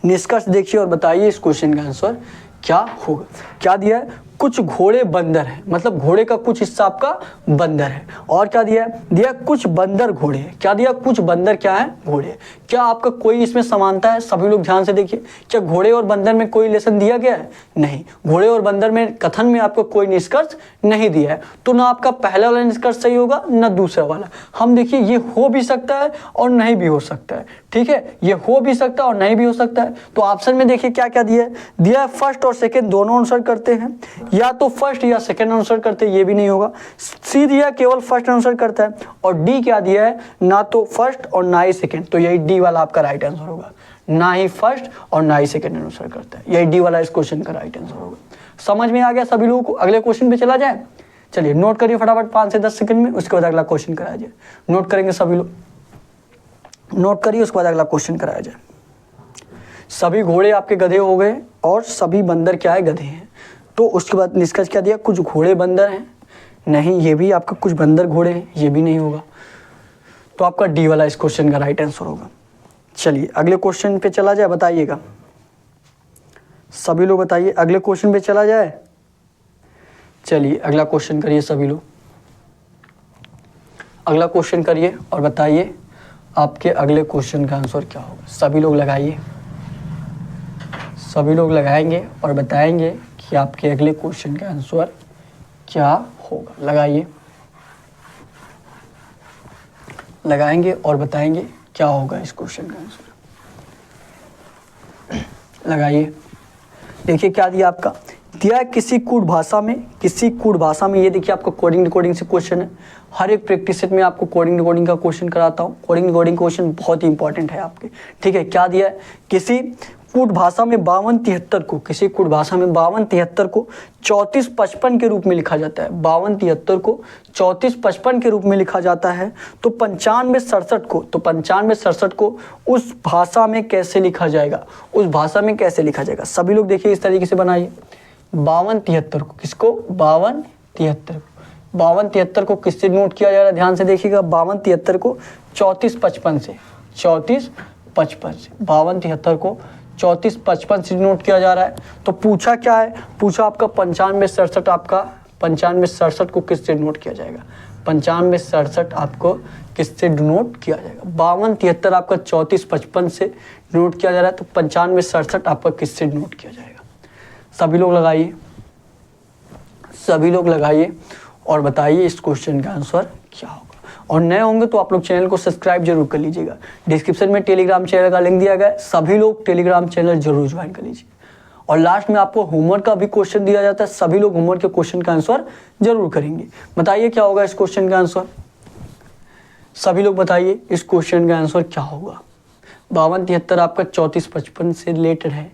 निष्कर्ष देखिए और बताइए इस क्वेश्चन का आंसर क्या होगा। क्या दिया है, कुछ घोड़े बंदर हैं, मतलब घोड़े का कुछ हिस्सा आपका बंदर है। और क्या दिया है, दिया कुछ बंदर घोड़े हैं। क्या दिया, कुछ बंदर क्या है, घोड़े। क्या आपका कोई इसमें समानता है, सभी लोग ध्यान से देखिए। क्या घोड़े और बंदर में कोई रिलेशन दिया गया है, नहीं। घोड़े और बंदर में कथन में आपको कोई निष्कर्ष नहीं दिया है। तो ना आपका पहला वाला निष्कर्ष सही होगा ना दूसरा वाला। हम देखिए ये हो भी सकता है और नहीं भी हो सकता है। ठीक है, ये हो भी सकता है और नहीं भी हो सकता है। तो ऑप्शन में देखिए क्या क्या दिया है, दिया है फर्स्ट और सेकेंड दोनों आंसर करते हैं, या तो फर्स्ट या सेकंड आंसर करते हैं, ये भी नहीं होगा। सी दिया केवल फर्स्ट आंसर करता है, और डी क्या दिया है, ना तो फर्स्ट और ना ही सेकंड। तो यही डी वाला आपका राइट आंसर होगा, ना ही फर्स्ट और ना ही सेकंड आंसर करता है। यही डी वाला इस क्वेश्चन का राइट आंसर होगा। समझ में आ गया सभी लोगों को। अगले क्वेश्चन पे चला जाए। चलिए नोट करिए फटाफट 5 से 10 सेकंड में, उसके बाद अगला क्वेश्चन कराया जाए। नोट करेंगे सभी लोग, नोट करिए, उसके बाद अगला क्वेश्चन कराया जाए। सभी घोड़े आपके गधे हो गए और सभी बंदर क्या है, गधे हैं। तो उसके बाद निष्कर्ष क्या दिया, कुछ घोड़े बंदर हैं, नहीं। ये भी आपका कुछ बंदर घोड़े हैं, ये भी नहीं होगा। तो आपका डी वाला इस क्वेश्चन का राइट आंसर होगा। चलिए अगले क्वेश्चन पे चला जाए, बताइएगा सभी लोग, बताइए अगले क्वेश्चन पे चला जाए। चलिए अगला क्वेश्चन करिए सभी लोग, अगला क्वेश्चन करिए और बताइए आपके अगले क्वेश्चन का आंसर क्या होगा। सभी लोग लगाइए, सभी लोग लगाएंगे और बताएंगे कि आपके अगले क्वेश्चन का आंसर क्या होगा। लगाइए, लगाएंगे और बताएंगे क्या होगा इस क्वेश्चन का आंसर। लगाइए। देखिए क्या दिया आपका, दिया है किसी कूट भाषा में, किसी कूट भाषा में। ये देखिए आपको कोडिंग रिकॉर्डिंग से क्वेश्चन है। हर एक प्रैक्टिस सेट में आपको कोडिंग रिकॉर्डिंग का क्वेश्चन कराता हूँ। कोडिंग रिकॉर्डिंग क्वेश्चन बहुत ही इंपॉर्टेंट है आपके। ठीक है, क्या दिया है, किसी कूट भाषा में 52-73 को, किसी कूट भाषा में 52-73 को 34-55 के रूप में लिखा जाता है। 52-73 को 34-55 के रूप में लिखा जाता है। तो 95-67 को, तो 95-67 को उस भाषा में कैसे लिखा जाएगा, उस भाषा में कैसे लिखा जाएगा। सभी लोग देखिए इस तरीके से बनाइए। 5273 को, किसको 5273 को किससे नोट किया जा रहा है, ध्यान से देखिएगा, 5273 को 3455 से, 3455 से 5273 को 3455 से नोट किया जा रहा है। तो पूछा क्या है, पूछा आपका 9567, आपका 9567 को किससे नोट किया जाएगा, 9567 आपको किससे नोट किया जाएगा, 5273 आपका 3455 से नोट किया जा रहा है, तो 9567 आपका किससे नोट किया जाएगा। सभी लोग लगाइए, सभी लोग लगाइए और बताइए इस क्वेश्चन का आंसर क्या होगा। और नए होंगे तो आप लोग चैनल को सब्सक्राइब जरूर कर लीजिएगा। डिस्क्रिप्शन में टेलीग्राम चैनल का लिंक दिया गया है, सभी लोग टेलीग्राम चैनल जरूर ज्वाइन कर लीजिए। और लास्ट में आपको होमवर्क का भी क्वेश्चन दिया जाता है, सभी लोग होमवर्क के क्वेश्चन का आंसर जरूर करेंगे। बताइए क्या होगा इस क्वेश्चन का आंसर, सभी लोग बताइए इस क्वेश्चन का आंसर क्या होगा। 5273 आपका 3455 से रिलेटेड है,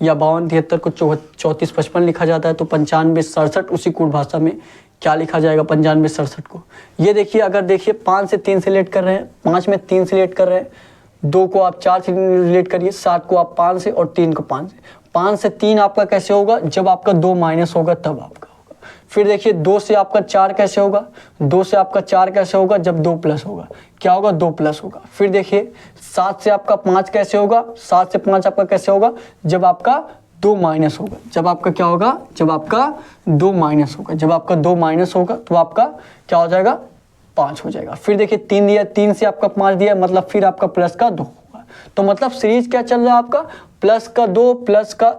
या 5273 को 3455 लिखा जाता है, तो 9567 उसी कोड भाषा में क्या लिखा जाएगा, 9567 को। ये देखिए, अगर देखिए 5 से 3 से रिलेट कर रहे हैं, 5 में 3 से रिलेट कर रहे हैं, 2 को आप 4 से रिलेट करिए, 7 को आप 5 से और 3 को 5 से। 5 से 3 आपका कैसे होगा, जब आपका 2 माइनस होगा तब आपका होगा। फिर देखिए 2 से आपका 4 कैसे होगा, 2 से आपका 4 कैसे होगा, जब 2 प्लस होगा, क्या होगा, 2 प्लस होगा। फिर देखिए 7 से आपका 5 कैसे होगा, 7 से 5 आपका कैसे होगा, जब आपका 2 माइनस होगा, जब आपका क्या होगा, जब आपका 2 माइनस होगा, जब आपका 2 माइनस होगा तो आपका क्या हो जाएगा, 5 हो जाएगा। फिर देखिए 3 दिया, 3 से आपका 5 दिया, मतलब फिर आपका प्लस का 2 होगा। तो मतलब सीरीज क्या चल रहा है आपका, प्लस का 2 प्लस का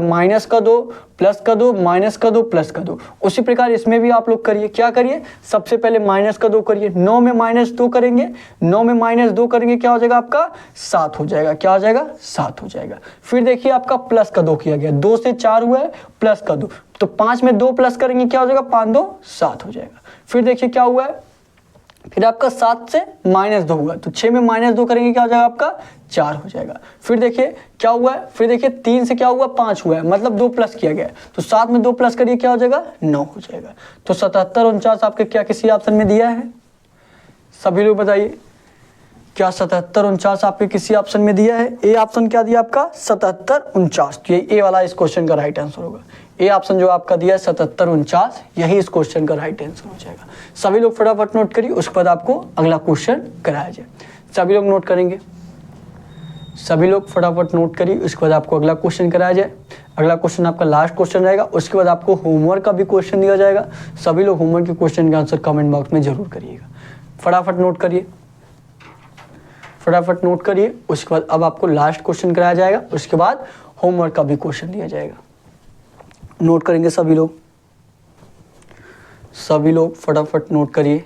माइनस का 2 प्लस का 2 माइनस का 2 प्लस का 2। उसी प्रकार इसमें भी आप लोग करिए, क्या करिए, सबसे पहले माइनस का 2 करिए, 9 में माइनस 2 करेंगे, 9 में माइनस 2 करेंगे, क्या हो जाएगा आपका 7 हो जाएगा, क्या हो जाएगा 7 हो जाएगा। फिर देखिए आपका प्लस का 2 किया गया, 2 से 4 हुआ है, प्लस का 2, तो 5 में 2 प्लस करेंगे, क्या हो जाएगा 5 2 7 हो जाएगा। फिर देखिए क्या हुआ है, फिर आपका 7 से माइनस 2 हुआ, तो 6 में माइनस 2 करेंगे, क्या हो जाएगा आपका 4 हो जाएगा। फिर देखिए क्या हुआ है, फिर देखिए 3 से क्या हुआ 5 हुआ है, मतलब 2 प्लस किया गया है, तो 7 में 2 प्लस करिए, क्या हो जाएगा 9 हो जाएगा। तो 77 49 आपके क्या किसी ऑप्शन में दिया है, सभी लोग बताइए, क्या 77 49 आपके किसी ऑप्शन में दिया है। ए ऑप्शन क्या दिया आपका 77 49, तो ये ए वाला इस क्वेश्चन का राइट आंसर होगा। ए ऑप्शन जो आपका दिया है 77 49, यही इस क्वेश्चन का राइट आंसर हो जाएगा। सभी लोग फटाफट नोट करिए, उसके बाद आपको अगला क्वेश्चन कराया जाए। सभी लोग नोट करेंगे, सभी लोग फटाफट नोट करिए, उसके बाद आपको अगला क्वेश्चन कराया जाए। अगला क्वेश्चन आपका लास्ट क्वेश्चन रहेगा, उसके बाद आपको होमवर्क का भी क्वेश्चन दिया जाएगा। सभी लोग होमवर्क के क्वेश्चन का आंसर कमेंट बॉक्स में जरूर करिएगा। फटाफट नोट करिए, फटाफट नोट करिए, उसके बाद अब आपको लास्ट क्वेश्चन कराया जाएगा, उसके बाद होमवर्क का भी क्वेश्चन दिया जाएगा। नोट करेंगे सभी लोग, सभी लोग फटाफट नोट करिए।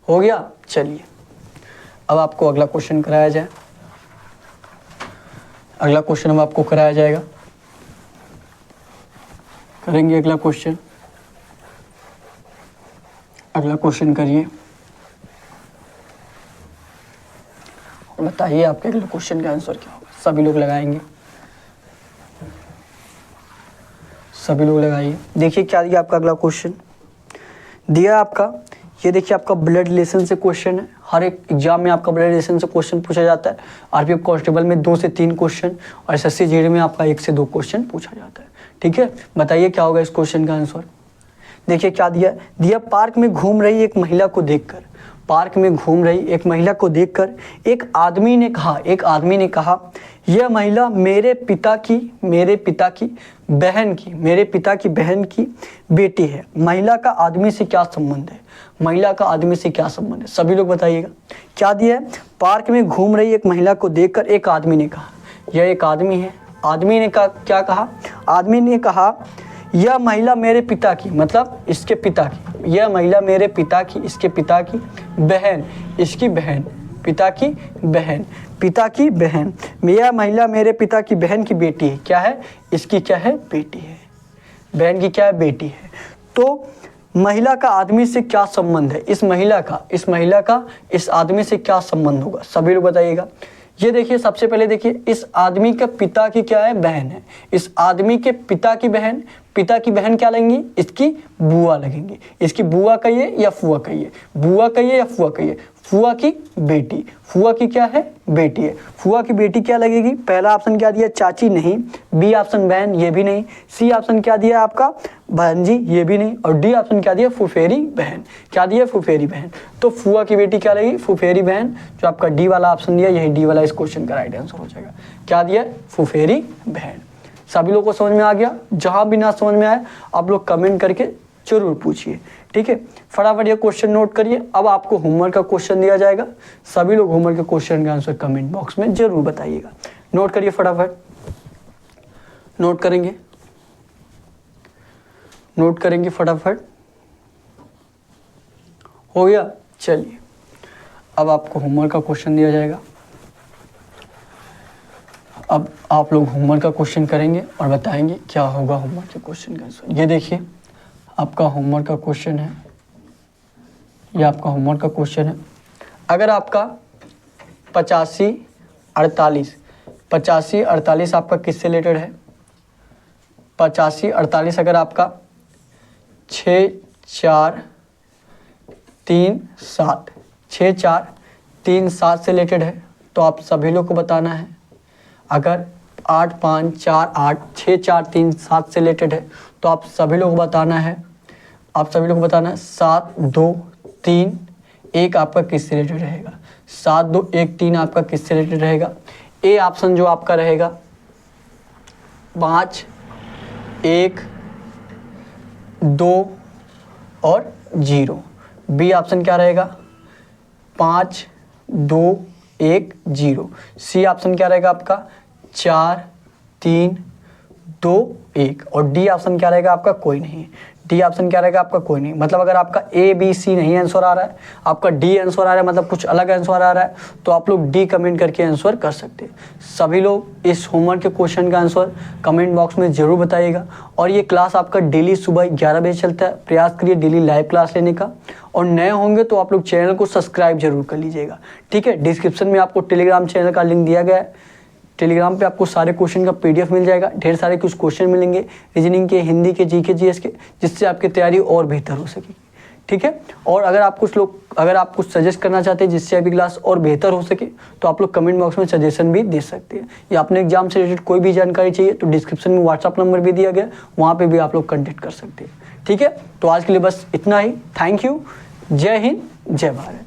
हो गया, चलिए अब आपको अगला क्वेश्चन कराया जाए। अगला क्वेश्चन अब आपको कराया जाएगा, करेंगे अगला क्वेश्चन। अगला क्वेश्चन करिए, बताइए आपके अगले क्वेश्चन का आंसर क्या होगा। सभी लोग लगाएंगे, सभी लोग लगाइए। देखिए क्या दिया आपका अगला क्वेश्चन, दिया आपका, ये देखिए आपका ब्लड रिलेशन से क्वेश्चन है। हर एक एग्जाम में आपका ब्लड रिलेशन से क्वेश्चन पूछा जाता है। आरपीएफ कांस्टेबल में 2 से 3 क्वेश्चन और एसएससी जीडी में आपका 1 से 2 क्वेश्चन पूछा जाता है। ठीक है, बताइए क्या होगा इस क्वेश्चन का आंसर। देखिए क्या दिया, दिया पार्क में घूम रही एक महिला को देखकर, पार्क में घूम रही एक महिला को देखकर एक आदमी ने कहा, एक आदमी ने कहा, यह महिला मेरे पिता की बहन की, मेरे पिता की बहन की बेटी है। महिला का आदमी से क्या संबंध है, महिला का आदमी से क्या संबंध है, सभी लोग बताइएगा। क्या दिया है, पार्क में घूम रही एक महिला को देखकर एक आदमी ने कहा, यह एक आदमी है, आदमी ने कहा, क्या कहा, आदमी ने कहा यह महिला मेरे पिता की, मतलब इसके पिता की, यह महिला मेरे पिता की, इसके पिता की बहन, इसकी बहन, पिता की बहन, पिता की बहन, यह महिला मेरे पिता की बहन की बेटी है। क्या है, इसकी क्या है, बेटी है, बहन की क्या है, बेटी है। तो महिला का आदमी से क्या संबंध है, इस महिला का इस आदमी से क्या संबंध होगा, सभी लोग बताइएगा। ये देखिए सबसे पहले देखिए, इस आदमी के पिता की क्या है, बहन है, इस आदमी के पिता की बहन, पिता की बहन क्या लगेंगी, इसकी बुआ लगेंगी। इसकी बुआ कहिए या फुआ कहिए, बुआ कहिए या फुआ कहिए, फुआ की बेटी, फुआ की क्या है, बेटी है। फुआ की बेटी क्या लगेगी, पहला ऑप्शन क्या दिया, चाची नहीं, बी ऑप्शन बहन, ये भी नहीं, सी ऑप्शन क्या दिया आपका, भांजी, ये भी नहीं, और डी ऑप्शन क्या दिया, फुफेरी बहन। क्या दिया, फुफेरी बहन। तो फुआ की बेटी क्या लगेगी, फुफेरी बहन। जो आपका डी वाला ऑप्शन दिया, यही डी वाला इस क्वेश्चन का राइट आंसर हो जाएगा। क्या दिया, फुफेरी बहन। सभी लोगों को समझ में आ गया? जहां भी ना समझ में आए आप लोग कमेंट करके जरूर पूछिए, ठीक है। फटाफट ये क्वेश्चन नोट करिए। अब आपको होमवर्क का क्वेश्चन दिया जाएगा, सभी लोग होमवर्क के क्वेश्चन का आंसर कमेंट बॉक्स में जरूर बताइएगा। नोट करिए, फटाफट नोट करेंगे, नोट करेंगे फटाफट। हो गया? चलिए, अब आपको होमवर्क का क्वेश्चन दिया जाएगा। अब आप लोग होमवर्क का क्वेश्चन करेंगे और बताएंगे क्या होगा होमवर्क के क्वेश्चन का आंसर। ये देखिए, आपका होमवर्क का क्वेश्चन है, ये आपका होमवर्क का क्वेश्चन है। अगर आपका 85 48 आपका किससे रिलेटेड है, 85 48 अगर आपका 6 4 3 7 6 4 3 7 से रिलेटेड है तो आप सभी लोग को बताना है। अगर 8 5 4 8 6 4 3 7 से रिलेटेड है तो आप सभी लोग को बताना है। आप सभी लोग को बताना है 7 2 3 1 आपका किससे रिलेटेड रहेगा, 7 2 1 3 आपका किससे रिलेटेड रहेगा। ए ऑप्शन जो आपका रहेगा 5 1 2 और 0। बी ऑप्शन क्या रहेगा 5 2 1 0। सी ऑप्शन क्या रहेगा आपका 4 3 2 1। और डी ऑप्शन क्या रहेगा आपका कोई नहीं। डी ऑप्शन क्या रहेगा आपका कोई नहीं। मतलब अगर आपका ए बी सी नहीं आंसर आ रहा है, आपका डी आंसर आ रहा है, मतलब कुछ अलग आंसर आ रहा है, तो आप लोग डी कमेंट करके आंसर कर सकते हैं। सभी लोग इस होमवर्क के क्वेश्चन का आंसर कमेंट बॉक्स में जरूर बताइएगा। और ये क्लास आपका डेली सुबह 11 बजे चलता है। प्रयास करिए डेली लाइव क्लास लेने का। और नए होंगे तो आप लोग चैनल को सब्सक्राइब जरूर कर लीजिएगा, ठीक है। डिस्क्रिप्शन में आपको टेलीग्राम चैनल का लिंक दिया गया है। टेलीग्राम पे आपको सारे क्वेश्चन का पीडीएफ मिल जाएगा। ढेर सारे कुछ क्वेश्चन मिलेंगे रीजनिंग के, हिंदी के, जीके जीएस के, जिससे आपकी तैयारी और बेहतर हो सकेगी, ठीक है। और अगर आप कुछ सजेस्ट करना चाहते हैं जिससे अभी क्लास और बेहतर हो सके तो आप लोग कमेंट बॉक्स में सजेशन भी दे सकते हैं। या अपने एग्जाम से रिलेटेड कोई भी जानकारी चाहिए तो डिस्क्रिप्शन में व्हाट्सअप नंबर भी दिया गया, वहाँ पर भी आप लोग कॉन्टेक्ट कर सकते हैं, ठीक है। तो आज के लिए बस इतना ही। Thank you. जय हिंद, जय भारत।